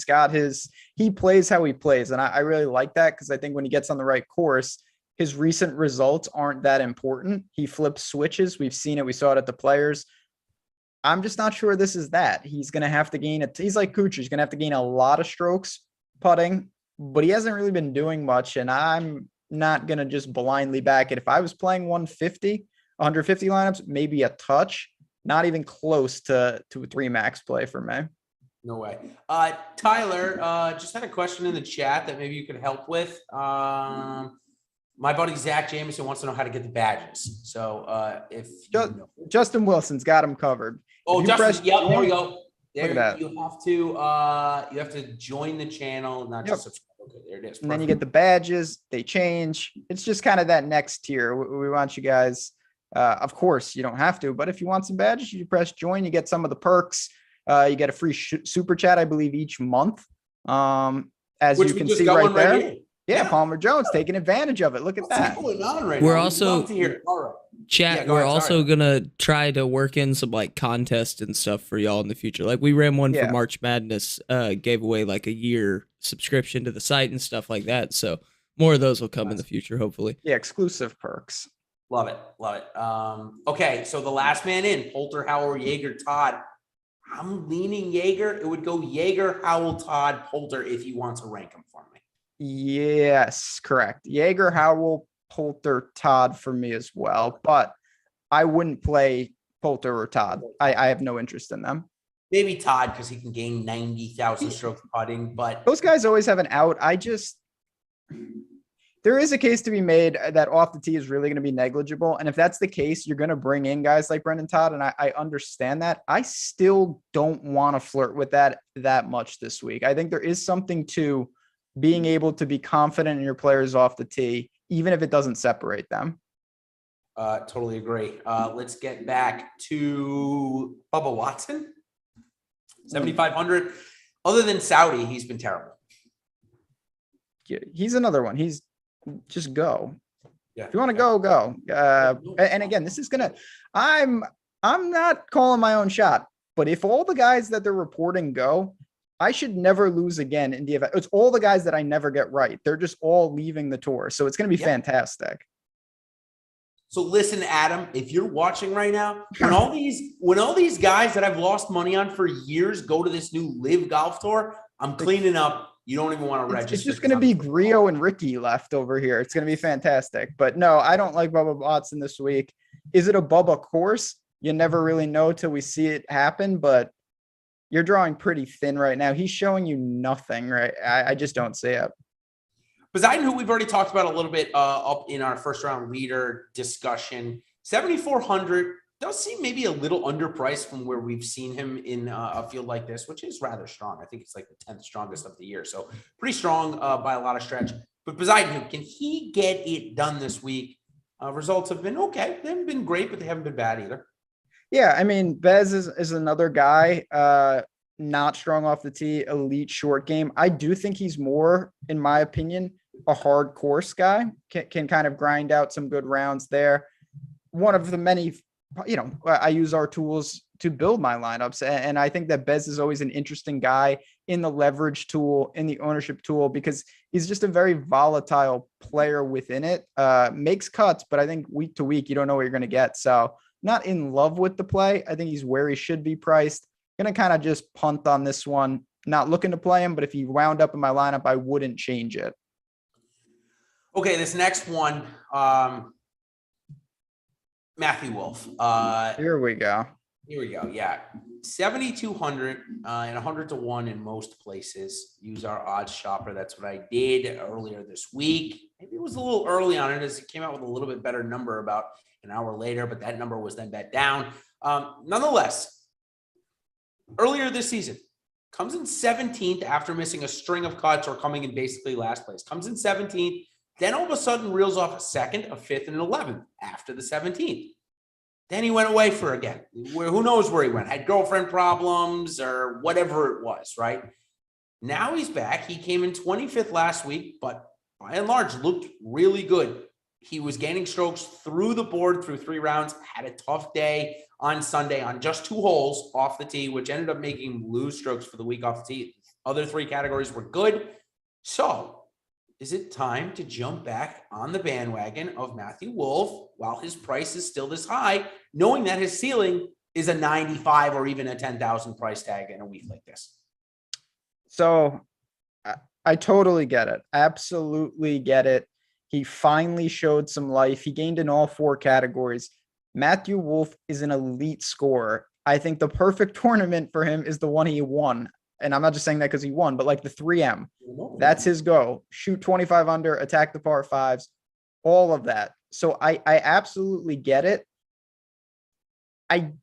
plays how he plays. And I really like that because I think when he gets on the right course, his recent results aren't that important. He flips switches. We've seen it. We saw it at the Players. I'm just not sure this is that. He's going to have to gain he's like Kuchar. He's going to have to gain a lot of strokes putting, but he hasn't really been doing much. And I'm not going to just blindly back it. If I was playing 150 lineups, maybe a touch, not even close to a 3 max play for me. No way. Tyler, just had a question in the chat that maybe you could help with. My buddy Zach Jameson wants to know how to get the badges. So if Justin Wilson's got him covered. Oh, Justin, yep, there we go. Look at that. You have to join the channel, not just subscribe. Okay, there it is. And then you get the badges, they change. It's just kind of that next tier. We want you guys, of course, you don't have to, but if you want some badges, you press join, you get some of the perks. You get a free super chat, I believe, each month. As you can see right there. Yeah, Palmer Jones taking advantage of it. Look at that. What's going on right we're now? also chat. We're also gonna try to work in some like contests and stuff for y'all in the future. Like we ran one for March Madness, gave away like a year subscription to the site and stuff like that. So more of those will come in the future, hopefully. Yeah, exclusive perks. Love it. Okay, so the last man in, Poulter, Howell, Jaeger, Todd. I'm leaning Jaeger. It would go Jaeger, Howell, Todd, Poulter if you want to rank them for me. Yes, correct. Jaeger, Howell, Poulter, Todd for me as well, but I wouldn't play Poulter or Todd. I have no interest in them. Maybe Todd because he can gain 90,000 strokes putting, but those guys always have an out. There is a case to be made that off the tee is really going to be negligible. And if that's the case, you're going to bring in guys like Brendan Todd. And I understand that. I still don't want to flirt with that much this week. I think there is something to being able to be confident in your players off the tee, even if it doesn't separate them. Totally agree. Let's get back to Bubba Watson. 7,500. Other than Saudi, he's been terrible. Yeah, he's another one. He's just go. Yeah. If you want to go. And again, this is gonna. I'm not calling my own shot, but if all the guys that they're reporting go, I should never lose again in DFS. It's all the guys that I never get right. They're just all leaving the tour, so it's going to be fantastic. So listen, Adam, if you're watching right now, when all these guys that I've lost money on for years go to this new Live Golf Tour, I'm cleaning up. You don't even want to register. It's just going to be Grio and Ricky left over here. It's going to be fantastic. But no, I don't like Bubba Watson this week. Is it a Bubba course? You never really know till we see it happen, but you're drawing pretty thin right now. He's showing you nothing, right? I just don't see it. Poseidon, who we've already talked about a little bit up in our first round leader discussion, 7,400 does seem maybe a little underpriced from where we've seen him in a field like this, which is rather strong. I think it's like the 10th strongest of the year. So pretty strong by a lot of stretch. But Poseidon, can he get it done this week? Results have been okay. They haven't been great, but they haven't been bad either. Yeah, I mean, Bez is another guy, not strong off the tee, elite short game. I do think he's more, in my opinion, a hard course guy, can kind of grind out some good rounds there. One of the many, I use our tools to build my lineups. And I think that Bez is always an interesting guy in the leverage tool, in the ownership tool, because he's just a very volatile player within it. Makes cuts, but I think week to week, you don't know what you're going to get. So not in love with the play. I think he's where he should be priced. Going to kind of just punt on this one. Not looking to play him, but if he wound up in my lineup, I wouldn't change it. Okay, this next one, Matthew Wolff. Here we go. Yeah. 7,200 and 100 to 1 in most places. Use our OddsShopper. That's what I did earlier this week. Maybe it was a little early on it as it came out with a little bit better number about an hour later, but that number was then bet down. Nonetheless, earlier this season, comes in 17th after missing a string of cuts or coming in basically last place. Comes in 17th, then all of a sudden reels off a 2nd, a 5th, and an 11th after the 17th. Then he went away for again. Who knows where he went? Had girlfriend problems or whatever it was, right? Now he's back. He came in 25th last week, but by and large looked really good. He was gaining strokes through the board through 3 rounds, had a tough day on Sunday on just 2 holes off the tee, which ended up making him lose strokes for the week off the tee. Other 3 categories were good. So is it time to jump back on the bandwagon of Matthew Wolff while his price is still this high, knowing that his ceiling is a 95 or even a 10,000 price tag in a week like this? So I totally get it. Absolutely get it. He finally showed some life. He gained in all 4 categories. Matthew Wolff is an elite scorer. I think the perfect tournament for him is the one he won. And I'm not just saying that because he won, but like the 3M, that's his go. Shoot 25 under, attack the par 5s, all of that. So I absolutely get it. I'm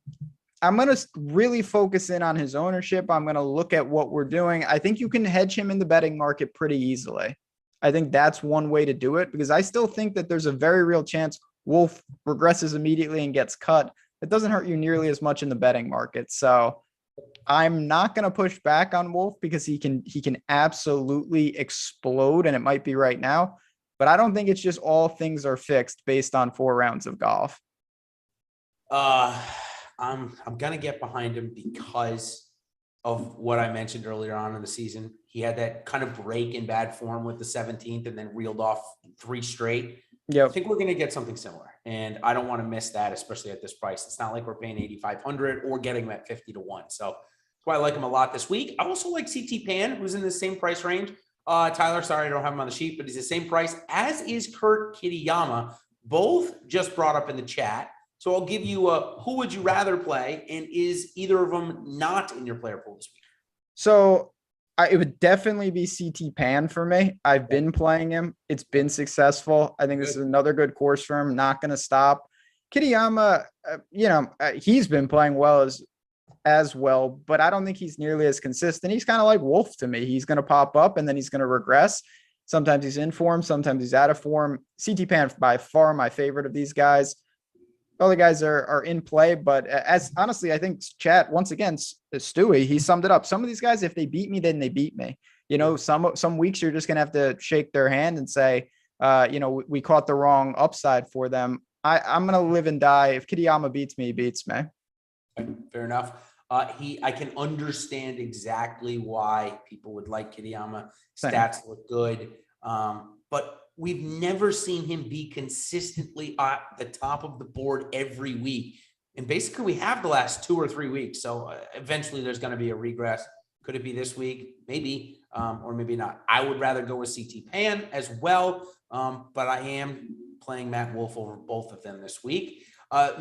going to really focus in on his ownership. I'm going to look at what we're doing. I think you can hedge him in the betting market pretty easily. I think that's one way to do it because I still think that there's a very real chance Wolff regresses immediately and gets cut. It doesn't hurt you nearly as much in the betting market. So I'm not going to push back on Wolff because he can absolutely explode, and it might be right now, but I don't think it's just all things are fixed based on 4 rounds of golf. I'm going to get behind him because of what I mentioned earlier on in the season. He had that kind of break in bad form with the 17th and then reeled off 3 straight. Yeah, I think we're going to get something similar, and I don't want to miss that, especially at this price. It's not like we're paying 8,500 or getting him at 50 to 1. So that's why I like him a lot this week. I also like CT Pan, who's in the same price range. Tyler, sorry, I don't have him on the sheet, but he's the same price, as is Kurt Kitayama. Both just brought up in the chat. So I'll give you who would you rather play, and is either of them not in your player pool this week? So it would definitely be CT Pan for me. I've been playing him. It's been successful. I think this is another good course for him. Not going to stop. Kitayama, he's been playing well as well, but I don't think he's nearly as consistent. He's kind of like Wolff to me. He's going to pop up and then he's going to regress. Sometimes he's in form. Sometimes he's out of form. CT Pan by far my favorite of these guys. Other guys are in play, but as honestly, I think chat once again, Stewie, he summed it up. Some of these guys, if they beat me, then they beat me. Some weeks you're just gonna have to shake their hand and say, we caught the wrong upside for them. I'm gonna live and die. If Kitayama beats me, he beats me. Fair enough. I can understand exactly why people would like Kitayama. Stats look good, but we've never seen him be consistently at the top of the board every week. And basically we have the last 2 or 3 weeks. So eventually there's going to be a regress. Could it be this week? Maybe, or maybe not. I would rather go with CT Pan as well. But I am playing Matt Wolff over both of them this week.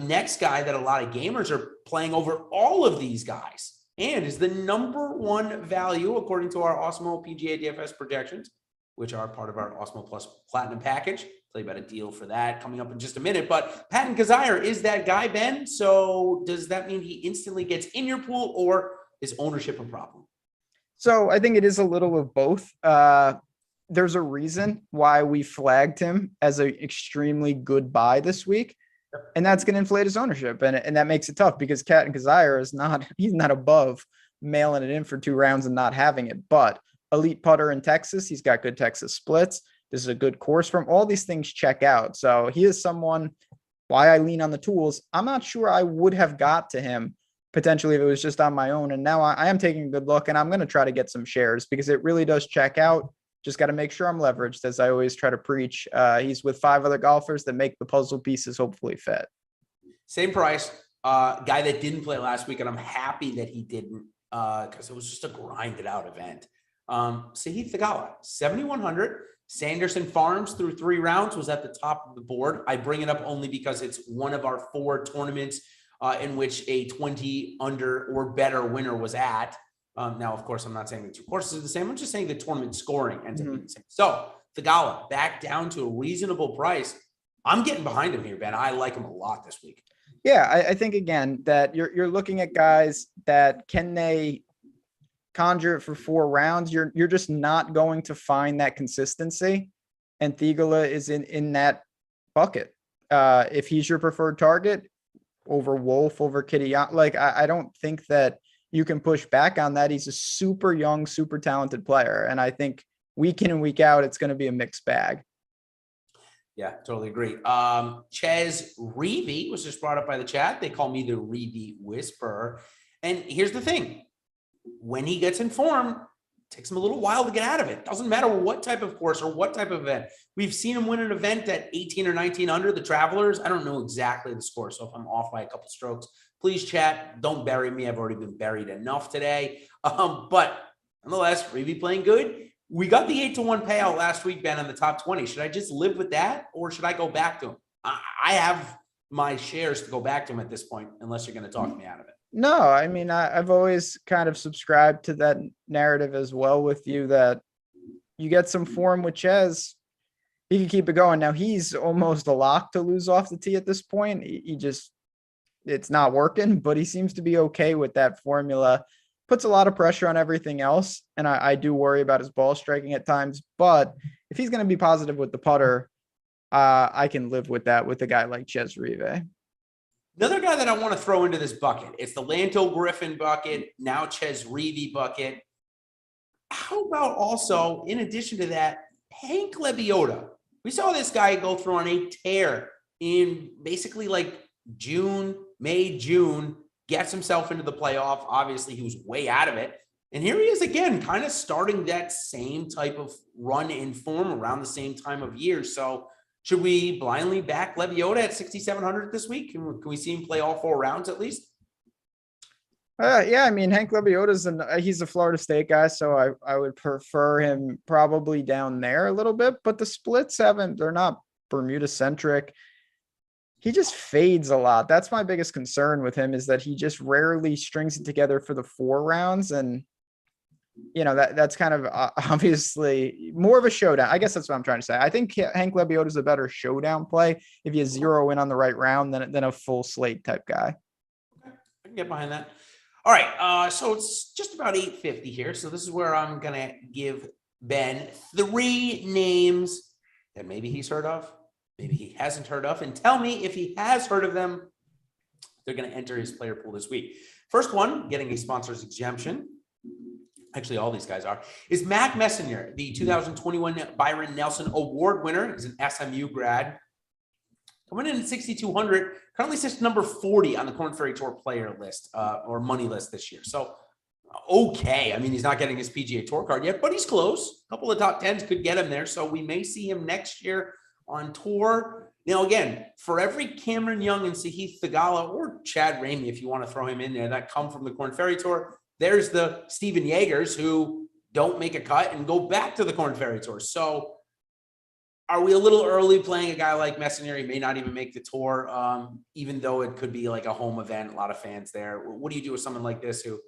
Next guy that a lot of gamers are playing over all of these guys and is the #1 value according to our Awesemo PGA DFS projections, which are part of our Awesemo Plus Platinum package. Tell you about a deal for that coming up in just a minute. But Patton Kizzire is that guy, Ben. So does that mean he instantly gets in your pool, or is ownership a problem? So I think it is a little of both. There's a reason why we flagged him as an extremely good buy this week. And that's going to inflate his ownership. And that makes it tough because Patton Kizzire he's not above mailing it in for 2 rounds and not having it. But elite putter in Texas. He's got good Texas splits. This is a good course from all these things check out. So he is someone why I lean on the tools. I'm not sure I would have got to him potentially if it was just on my own. And now I am taking a good look and I'm going to try to get some shares because it really does check out. Just got to make sure I'm leveraged, as I always try to preach. He's with 5 other golfers that make the puzzle pieces hopefully fit. Same price. Guy that didn't play last week, and I'm happy that he didn't because it was just a grinded out event. Sahith Theegala, 7,100. Sanderson Farms through 3 rounds was at the top of the board. I bring it up only because it's one of our 4 tournaments in which a 20 under or better winner was at. Now, of course, I'm not saying the 2 courses are the same. I'm just saying the tournament scoring ends up being the same. So Theegala back down to a reasonable price. I'm getting behind him here, Ben. I like him a lot this week. Yeah, I think, again, that you're looking at guys that can they conjure it for 4 rounds. You're just not going to find that consistency. And Theegala is in that bucket. If he's your preferred target over Wolf, over Kitty, like I don't think that you can push back on that. He's a super young, super talented player. And I think week in and week out, it's going to be a mixed bag. Yeah, totally agree. Ches Reavie was just brought up by the chat. They call me the Reavie Whisperer. And here's the thing. When he gets informed, it takes him a little while to get out of it. Doesn't matter what type of course or what type of event. We've seen him win an event at 18 or 19 under, the Travelers. I don't know exactly the score, so if I'm off by a couple strokes, please chat. Don't bury me. I've already been buried enough today. But nonetheless, Reavie playing good. We got the 8-1 payout last week, Ben, on the top 20. Should I just live with that, or should I go back to him? I have my shares to go back to him at this point, unless you're going to talk me out of it. No, I mean, I've always kind of subscribed to that narrative as well with you, that you get some form with Ches, he can keep it going. Now he's almost a lock to lose off the tee at this point. He just, it's not working, but he seems to be okay with that formula. Puts a lot of pressure on everything else. And I do worry about his ball striking at times, but if he's going to be positive with the putter, I can live with that with a guy like Ches Reavie. Another guy that I want to throw into this bucket, it's the Lanto Griffin bucket, now Ches Reavie bucket. How about also, in addition to that, Hank Lebioda? We saw this guy go through on a tear in basically like May, June, gets himself into the playoff. Obviously, he was way out of it. And here he is again, kind of starting that same type of run in form around the same time of year. So should we blindly back Lebioda at 6,700 this week? Can we see him play all 4 rounds at least? Yeah, I mean, Hank Lebioda's he's a Florida State guy, so I would prefer him probably down there a little bit, but the splits they're not Bermuda centric. He just fades a lot. That's my biggest concern with him, is that he just rarely strings it together for the 4 rounds. And, you know, that's kind of obviously more of a showdown. I guess that's what I'm trying to say. I think Hank Lebioda is a better showdown play if you zero in on the right round than a full slate type guy. Okay, I can get behind that. All right, so it's just about 8:50 here. So this is where I'm going to give Ben 3 names that maybe he's heard of, maybe he hasn't heard of, and tell me if he has heard of them. They're going to enter his player pool this week. First one, getting a sponsor's exemption. Actually, all these guys is Mac Messonnier, the 2021 Byron Nelson Award winner. He's an SMU grad. Coming in at 6,200, currently sits number 40 on the Korn Ferry Tour player list or money list this year. So, okay. I mean, he's not getting his PGA Tour card yet, but he's close. A couple of top 10s could get him there. So we may see him next year on tour. Now, again, for every Cameron Young and Sahith Theegala or Chad Ramey, if you want to throw him in there, that come from the Korn Ferry Tour, there's the Steven Yeagers who don't make a cut and go back to the Korn Ferry Tour. So are we a little early playing a guy like Messonnier? He may not even make the tour, even though it could be like a home event, a lot of fans there. What do you do with someone like this who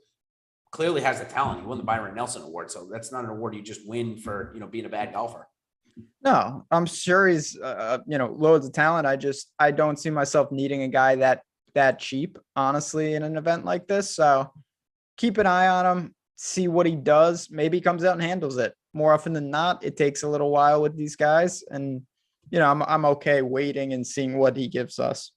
clearly has the talent? He won the Byron Nelson Award, so that's not an award you just win for, being a bad golfer. No, I'm sure he's, loads of talent. I don't see myself needing a guy that cheap, honestly, in an event like this. So keep an eye on him, see what he does. Maybe he comes out and handles it. More often than not, it takes a little while with these guys, and I'm okay waiting and seeing what he gives us.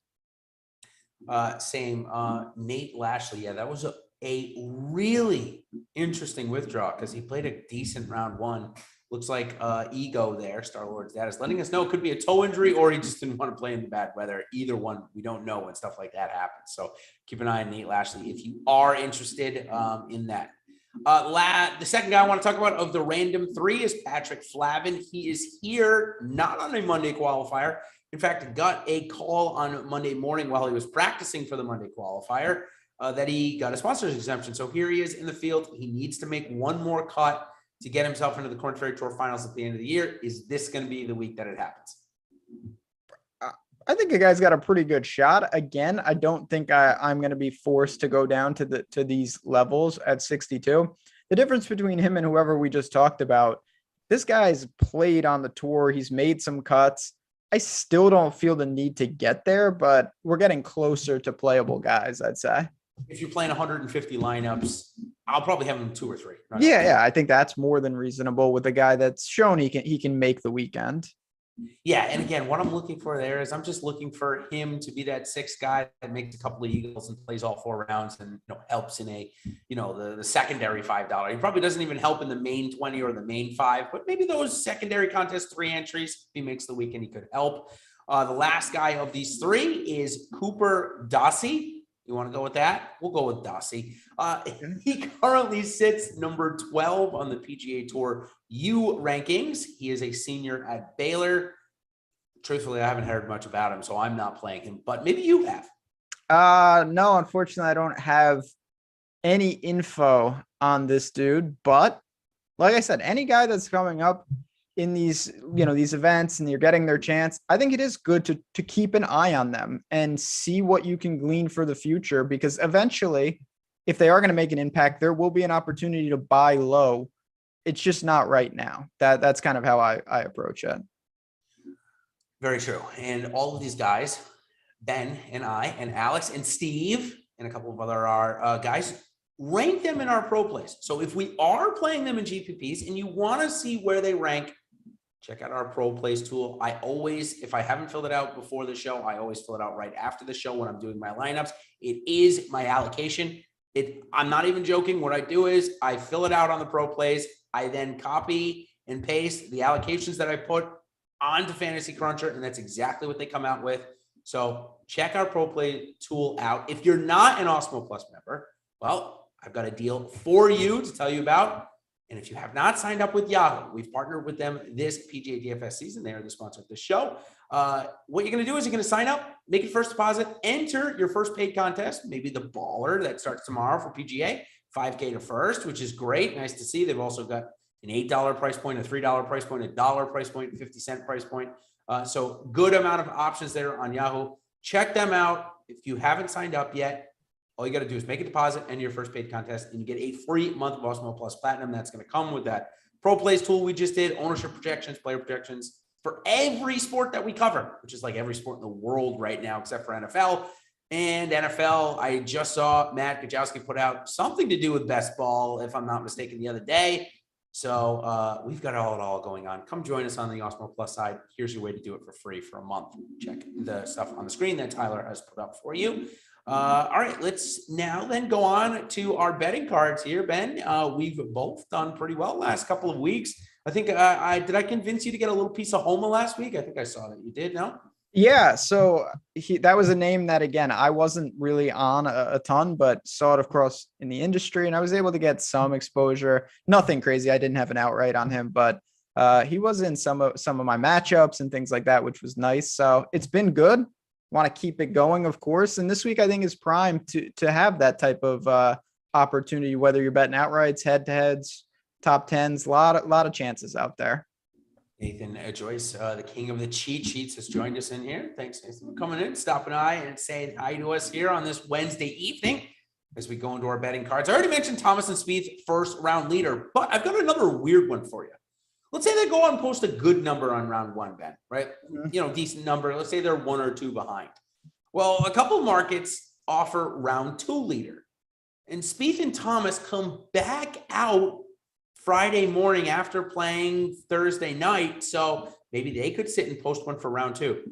Same. Nate Lashley. Yeah, that was a really interesting withdrawal because he played a decent round 1. Looks like ego there, Star-Lord's dad is letting us know it could be a toe injury or he just didn't want to play in the bad weather. Either one, we don't know when stuff like that happens. So keep an eye on Nate Lashley if you are interested in that. The second guy I want to talk about of the random three is Patrick Flavin. He is here, not on a Monday qualifier. In fact, got a call on Monday morning while he was practicing for the Monday qualifier that he got a sponsor's exemption. So here he is in the field. He needs to make one more cut to get himself into the Korn Ferry Tour finals at the end of the year. Is this going to be the week that it happens? I think the guy's got a pretty good shot. Again, I don't think I'm going to be forced to go down to these levels at 62. The difference between him and whoever we just talked about, this guy's played on the tour. He's made some cuts. I still don't feel the need to get there, but we're getting closer to playable guys, I'd say. If you're playing 150 lineups, I'll probably have him 2 or 3. Right? Yeah. I think that's more than reasonable with a guy that's shown he can make the weekend. Yeah, and again, what I'm looking for there is I'm just looking for him to be that 6th guy that makes a couple of eagles and plays all 4 rounds and helps in a the secondary $5. He probably doesn't even help in the main 20 or the main 5, but maybe those secondary contests 3 entries. If he makes the weekend, he could help. The last guy of these 3 is Cooper Dossie. You want to go with that? We'll go with Dossie. He currently sits number 12 on the PGA Tour U rankings. He is a senior at Baylor. Truthfully, I haven't heard much about him, so I'm not playing him, but maybe you have. No, unfortunately, I don't have any info on this dude, but like I said, any guy that's coming up in these, these events and you're getting their chance, I think it is good to keep an eye on them and see what you can glean for the future, because eventually, if they are going to make an impact, there will be an opportunity to buy low. It's just not right now. That's kind of how I approach it. Very true. And all of these guys, Ben and I and Alex and Steve and a couple of other guys, rank them in our pro plays. So if we are playing them in GPPs and you want to see where they rank, check out our pro plays tool. I always, if I haven't filled it out before the show, I always fill it out right after the show when I'm doing my lineups. It is my allocation. I'm not even joking. What I do is I fill it out on the pro plays. I then copy and paste the allocations that I put onto Fantasy Cruncher, and that's exactly what they come out with. So check our pro play tool out. If you're not an Awesemo Plus member, well, I've got a deal for you to tell you about. And if you have not signed up with Yahoo, we've partnered with them this PGA DFS season. They are the sponsor of the show. What you're going to do is you're going to sign up, make your first deposit, enter your first paid contest, maybe the Baller that starts tomorrow for PGA, $5K to first, which is great. Nice to see. They've also got an $8 price point, a $3 price point, a $1 price point, 50-cent price point. So good amount of options there on Yahoo. Check them out. If you haven't signed up yet, all you got to do is make a deposit and your first paid contest, and you get a free month of Awesemo Plus Platinum. That's going to come with that Pro Plays tool we just did, ownership projections, player projections for every sport that we cover, which is like every sport in the world right now, except for NFL. And NFL, I just saw Matt Gajowski put out something to do with best ball, if I'm not mistaken, the other day. So we've got it all going on. Come join us on the Awesemo Plus side. Here's your way to do it for free for a month. Check the stuff on the screen that Tyler has put up for you. All right, let's now then go on to our betting cards here, Ben. We've both done pretty well last couple of weeks. I think did I convince you to get a little piece of Homa last week? I think I saw that you did. No? Yeah. So that was a name that, again, I wasn't really on a ton, but saw it across in the industry, and I was able to get some exposure. Nothing crazy. I didn't have an outright on him, but he was in some of my matchups and things like that, which was nice. So it's been good. Want to keep it going, of course. And this week, I think, is prime to have that type of opportunity, whether you're betting outrights, head-to-heads, top tens, a lot of chances out there. Nathan Joyce, the king of the cheat sheets, has joined us in here. Thanks, Nathan, for coming in, stopping by, and saying hi to us here on this Wednesday evening as we go into our betting cards. I already mentioned Thomas and Spieth first round leader, but I've got another weird one for you. Let's say they go on and post a good number on round one, Ben, right? Decent number. Let's say they're 1 or 2 behind. Well, a couple of markets offer round 2 leader, and Spieth and Thomas come back out Friday morning after playing Thursday night. So maybe they could sit and post one for round 2.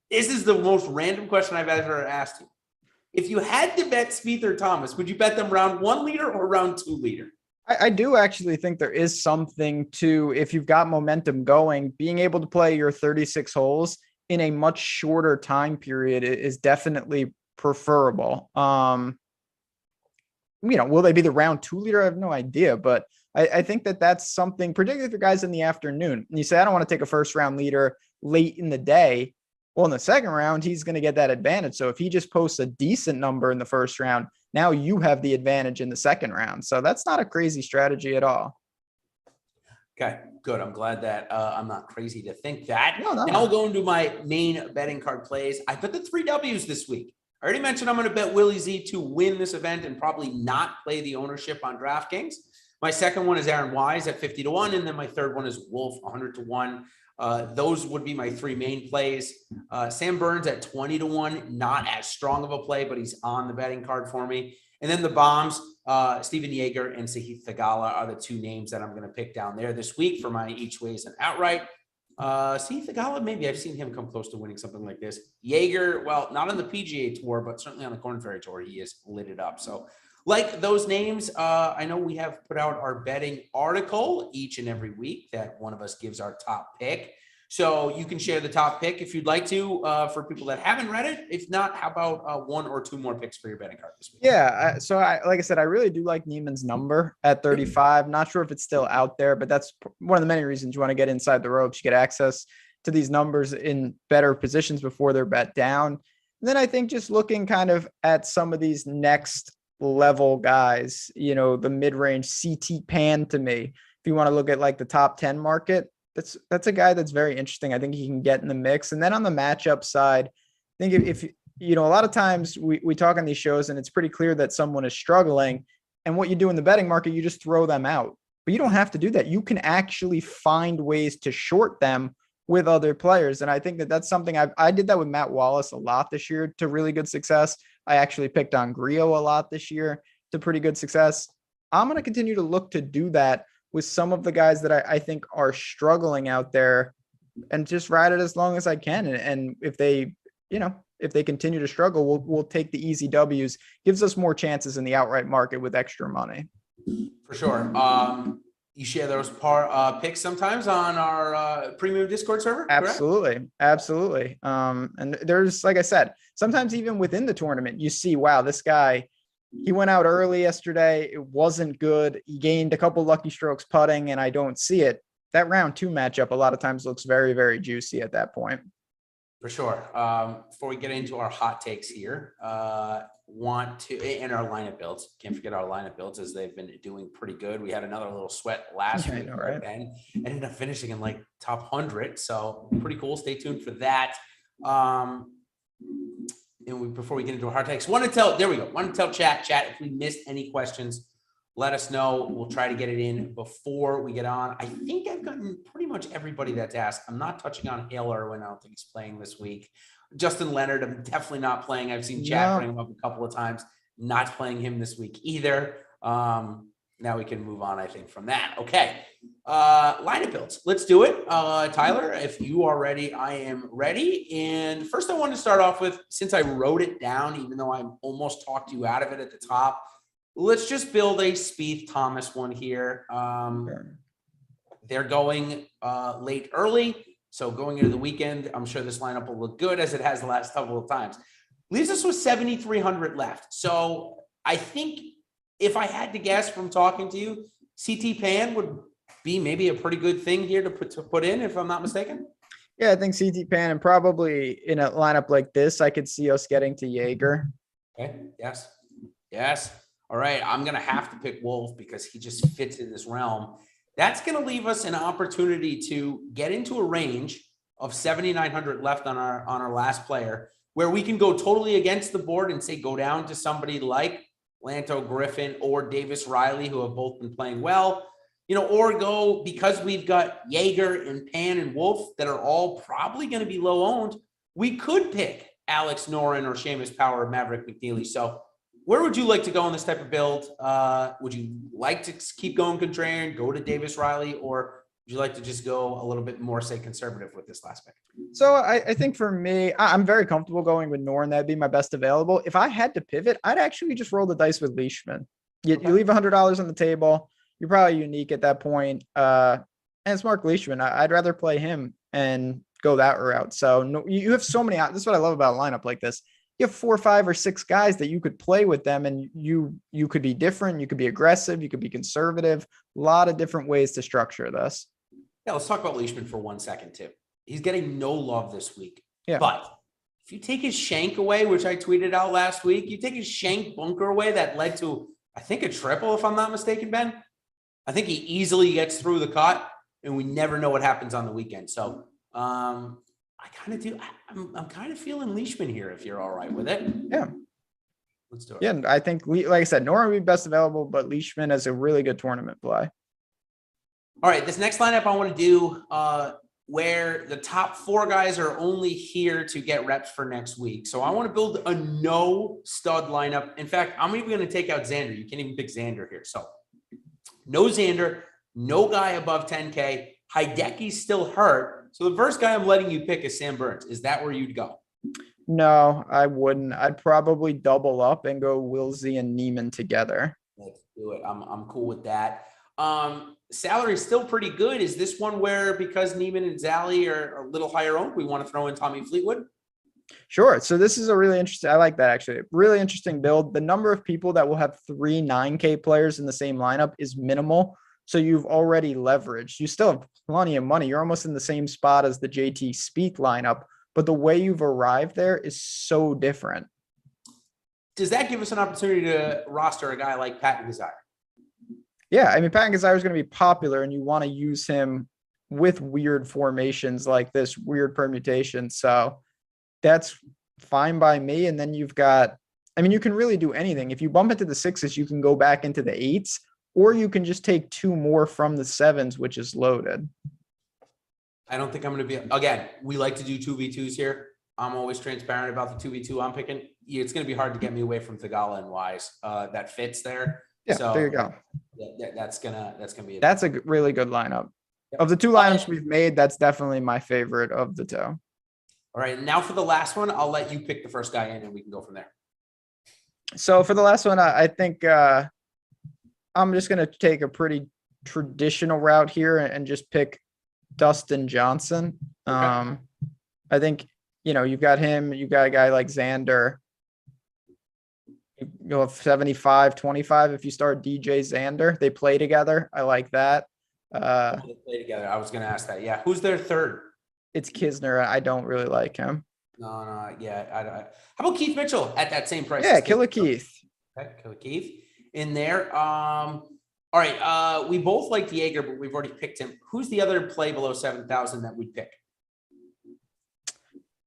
This is the most random question I've ever asked you. If you had to bet Spieth or Thomas, would you bet them round 1 leader or round 2 leader? I do actually think there is something to, if you've got momentum going, being able to play your 36 holes in a much shorter time period is definitely preferable. will they be the round 2 leader? I have no idea, but I think that that's something, particularly for guys in the afternoon. And you say, I don't want to take a first round leader late in the day. Well, in the second round, he's going to get that advantage. So if he just posts a decent number in the first round, now you have the advantage in the second round. So that's not a crazy strategy at all. Okay, good. I'm glad that I'm not crazy to think that. No. Now we'll go into my main betting card plays. I bet the 3 W's this week. I already mentioned I'm going to bet Willie Z to win this event and probably not play the ownership on DraftKings. My second one is Aaron Wise at 50-1. And then my third one is Wolf 100-1. Those would be my 3 main plays. Sam Burns at 20-1, not as strong of a play, but he's on the betting card for me. And then the bombs, Steven Yeager and Sahith Theegala are the 2 names that I'm going to pick down there this week for my each ways and outright. Sahith Theegala, maybe I've seen him come close to winning something like this. Yeager, well, not on the PGA Tour, but certainly on the Korn Ferry Tour, he is lit it up. So like those names, I know we have put out our betting article each and every week that one of us gives our top pick. So you can share the top pick if you'd like to for people that haven't read it. If not, how about 1 or 2 more picks for your betting card this week? Yeah. So like I said, I really do like Neiman's number at 35. Not sure if it's still out there, but that's one of the many reasons you want to get inside the ropes. You get access to these numbers in better positions before they're bet down. And then I think just looking kind of at some of these next level guys, the mid-range CT Pan to me, if you want to look at like the top 10 market, that's a guy that's very interesting. I think he can get in the mix. And then on the matchup side, I think if a lot of times we talk on these shows and it's pretty clear that someone is struggling, and what you do in the betting market, you just throw them out, but you don't have to do that. You can actually find ways to short them with other players. And I think that that's something I did that with Matt Wallace a lot this year to really good success. I actually picked on Griot a lot this year to pretty good success. I'm going to continue to look to do that with some of the guys that I think are struggling out there, and just ride it as long as I can. And if they continue to struggle, we'll take the easy W's. Gives us more chances in the outright market with extra money. For sure. You share those picks sometimes on our premium Discord server? Absolutely. Correct? Absolutely. And there's, like I said, sometimes even within the tournament, you see, wow, this guy, he went out early yesterday. It wasn't good. He gained a couple lucky strokes putting, and I don't see it. That round 2 matchup a lot of times looks very, very juicy at that point. For sure. Before we get into our hot takes here, and our lineup builds. Can't forget our lineup builds, as they've been doing pretty good. We had another little sweat last week, right? And ended up finishing in like top 100. So pretty cool. Stay tuned for that. Before we get into our hot takes, want to tell chat. If we missed any questions, let us know. We'll try to get it in before we get on. I think I've gotten pretty much everybody that's asked. I'm not touching on Hale Irwin. I don't think he's playing this week. Justin Leonard, I'm definitely not playing. I've seen chat bring him up a couple of times. Not playing him this week either. Now we can move on, I think, from that. Okay. Lineup builds. Let's do it. Tyler, if you are ready, I am ready. And first I want to start off with, since I wrote it down, even though I almost talked you out of it at the top, let's just build a Spieth Thomas one here. They're going late early. So going into the weekend, I'm sure this lineup will look good, as it has the last couple of times. Leaves us with 7,300 left. So I think if I had to guess from talking to you, CT Pan would be maybe a pretty good thing here to put in, if I'm not mistaken. Yeah, I think CT Pan, and probably in a lineup like this, I could see us getting to Yeager. Okay. Yes. All right. I'm going to have to pick Wolf because he just fits in this realm. That's going to leave us an opportunity to get into a range of 7,900 left on our last player, where we can go totally against the board and say, go down to somebody like Lanto Griffin or Davis Riley, who have both been playing well, or go, because we've got Yeager and Pan and Wolf that are all probably going to be low owned, we could pick Alex Noren or Seamus Power or Maverick McNealy. So where would you like to go in this type of build? Would you like to keep going contrarian, go to Davis Riley, or would you like to just go a little bit more, say, conservative with this last pick? So I think for me, I'm very comfortable going with Noren. That'd be my best available. If I had to pivot, I'd actually just roll the dice with Leishman. You leave $100 on the table. You're probably unique at that point. And it's Mark Leishman. I'd rather play him and go that route. So no, you have so many. This is what I love about a lineup like this. you have 4, 5, or 6 guys that you could play with them, and you could be different. You could be aggressive. You could be conservative. A lot of different ways to structure this. Yeah, let's talk about Leishman for 1 second too. He's getting no love this week. Yeah. But if you take his shank away, which I tweeted out last week, you take his shank bunker away that led to, I think, a triple, if I'm not mistaken, Ben. I think he easily gets through the cut, and we never know what happens on the weekend. So I kind of do. I'm kind of feeling Leishman here, if you're all right with it. Yeah. Let's do it. Yeah, I think, like I said, Nora would be best available, but Leishman is a really good tournament play. All right, this next lineup I want to do where the top 4 guys are only here to get reps for next week. So I want to build a no stud lineup. In fact, I'm even going to take out Xander. You can't even pick Xander here. So no Xander, no guy above 10K. Hideki's still hurt. So the first guy I'm letting you pick is Sam Burns. Is that where you'd go? No, I wouldn't. I'd probably double up and go Wilsey and Neiman together. Let's do it. I'm cool with that. Salary is still pretty good. Is this one where, because Neiman and Zally are a little higher owned, we want to throw in Tommy Fleetwood? Sure. So this is a really interesting, I like that actually. Really interesting build. The number of people that will have 3 9K players in the same lineup is minimal. So you've already leveraged. You still have plenty of money. You're almost in the same spot as the JT Spieth lineup, but the way you've arrived there is so different. Does that give us an opportunity to roster a guy like Patton Kizzire? Yeah, I mean, Patton Kizzire is going to be popular, and you want to use him with weird formations like this, weird permutations. So that's fine by me. And then you've got, I mean, you can really do anything. If you bump into the 6s, you can go back into the 8s, or you can just take 2 more from the 7s, which is loaded. I don't think I'm going to be, again, we like to do 2v2s here. I'm always transparent about the 2v2 I'm picking. It's going to be hard to get me away from Thagala and Wise. That fits there. Yeah, so there you go. That's gonna be. That's a really good lineup. Of the 2 lineups we've made, that's definitely my favorite of the 2. All right, now for the last one, I'll let you pick the first guy in, and we can go from there. So for the last one, I think I'm just gonna take a pretty traditional route here and just pick Dustin Johnson. Okay. I think, you've got him. You got a guy like Xander. You go 75-25 if you start DJ Xander. They play together. I like that. They play together. I was going to ask that. Yeah. Who's their third? It's Kisner. I don't really like him. No. Yeah. How about Keith Mitchell at that same price? Yeah, Killer Keith. Okay, Killer Keith in there. All right. We both like Jaeger, but we've already picked him. Who's the other play below 7,000 that we'd pick?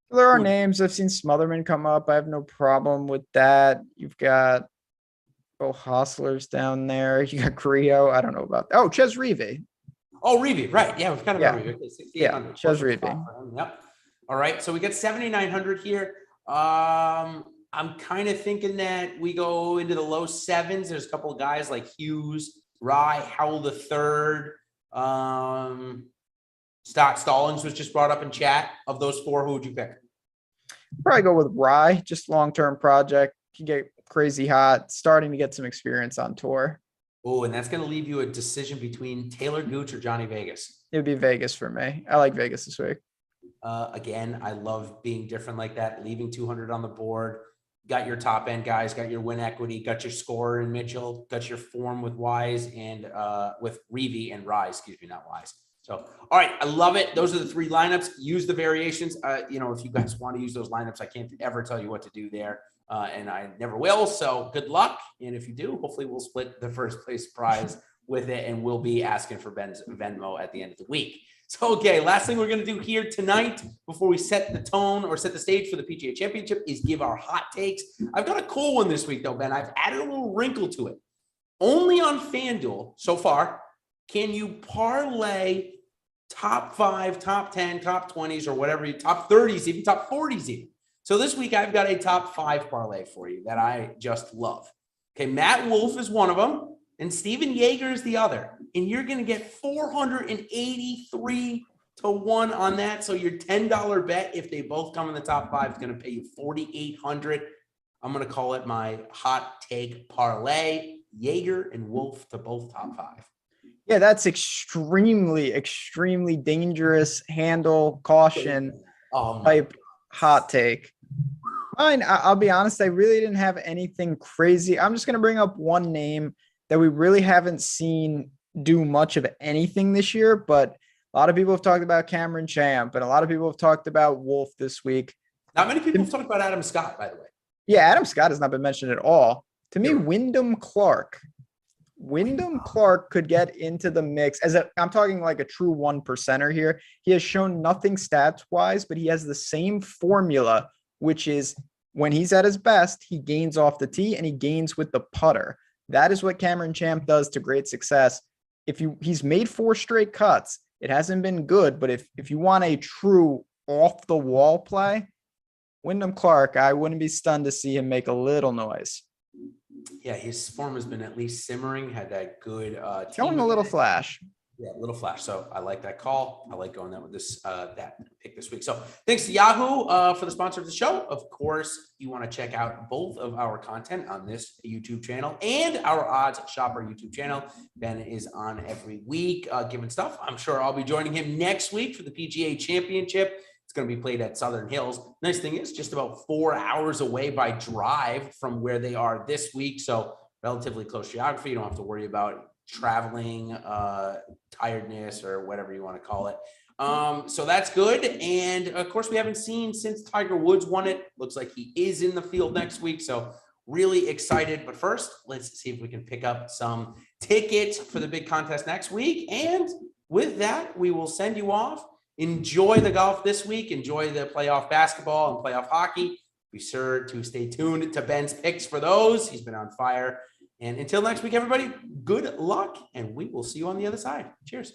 There are names. I've seen Smotherman come up. I have no problem with that. You've got Hostler's down there. You got Creo. I don't know about that. Oh, Ches Reavie. Oh, Reavie. Right. Yeah, we've kind of got Reavie. Okay, yeah, Ches Reavie. Yep. All right. So we got 7,900 here. I'm kind of thinking that we go into the low 7s. There's a couple of guys like Hughes, Rye, Howell the third. Scott Stallings was just brought up in chat. Of those 4, who would you pick? Probably go with Rye, just long-term project. You get crazy hot, starting to get some experience on tour. Oh, and that's going to leave you a decision between Taylor Gooch or Johnny Vegas. It would be Vegas for me. I like Vegas this week. Again, I love being different like that, leaving 200 on the board. Got your top end guys, got your win equity, got your scorer in Mitchell, got your form with Wise and with Reavie and Rise, not Wise. So, all right, I love it. Those are the 3 lineups. Use the variations. If you guys want to use those lineups, I can't ever tell you what to do there, and I never will. So good luck. And if you do, hopefully we'll split the first place prize with it, and we'll be asking for Ben's Venmo at the end of the week. So, okay, last thing we're going to do here tonight before we set the tone or set the stage for the PGA Championship is give our hot takes. I've got a cool one this week, though, Ben. I've added a little wrinkle to it. Only on FanDuel so far can you parlay top 5, top 10, top 20s, or whatever, top 30s, even top 40s even. So this week I've got a top 5 parlay for you that I just love. Okay, Matt Wolf is one of them, and Steven Jaeger is the other. And you're going to get 483 to 1 on that. So your $10 bet, if they both come in the top 5, is going to pay you 4,800. I'm going to call it my hot take parlay. Jaeger and Wolf to both top 5. Yeah, that's extremely, extremely dangerous handle caution type hot take. Fine. I'll be honest. I really didn't have anything crazy. I'm just going to bring up one name that we really haven't seen do much of anything this year, but a lot of people have talked about Cameron Champ, and a lot of people have talked about Wolf this week. Not many people have talked about Adam Scott, by the way. Yeah, Adam Scott has not been mentioned at all. To me, Wyndham Clark could get into the mix I'm talking like a true 1%er here. He has shown nothing stats wise, but he has the same formula, which is when he's at his best, he gains off the tee and he gains with the putter. That is what Cameron Champ does to great success. He's made 4 straight cuts. It hasn't been good, but if you want a true off the wall play, Wyndham Clark, I wouldn't be stunned to see him make a little noise. Yeah, his form has been at least simmering, had that good showing a little flash. Yeah, a little flash. So I like that call. I like going that with this that pick this week. So thanks to Yahoo for the sponsor of the show. Of course, you want to check out both of our content on this YouTube channel and our OddsShopper YouTube channel. Ben is on every week giving stuff. I'm sure I'll be joining him next week for the PGA Championship. It's going to be played at Southern Hills. Nice thing is just about 4 hours away by drive from where they are this week. So relatively close geography. You don't have to worry about traveling, tiredness, or whatever you want to call it. So that's good. And of course, we haven't seen since Tiger Woods won it. Looks like he is in the field next week. So really excited. But first, let's see if we can pick up some tickets for the big contest next week. And with that, we will send you off. Enjoy the golf this week. Enjoy the playoff basketball and playoff hockey. Be sure to stay tuned to Ben's picks for those. He's been on fire. And until next week, everybody, good luck, and we will see you on the other side. Cheers.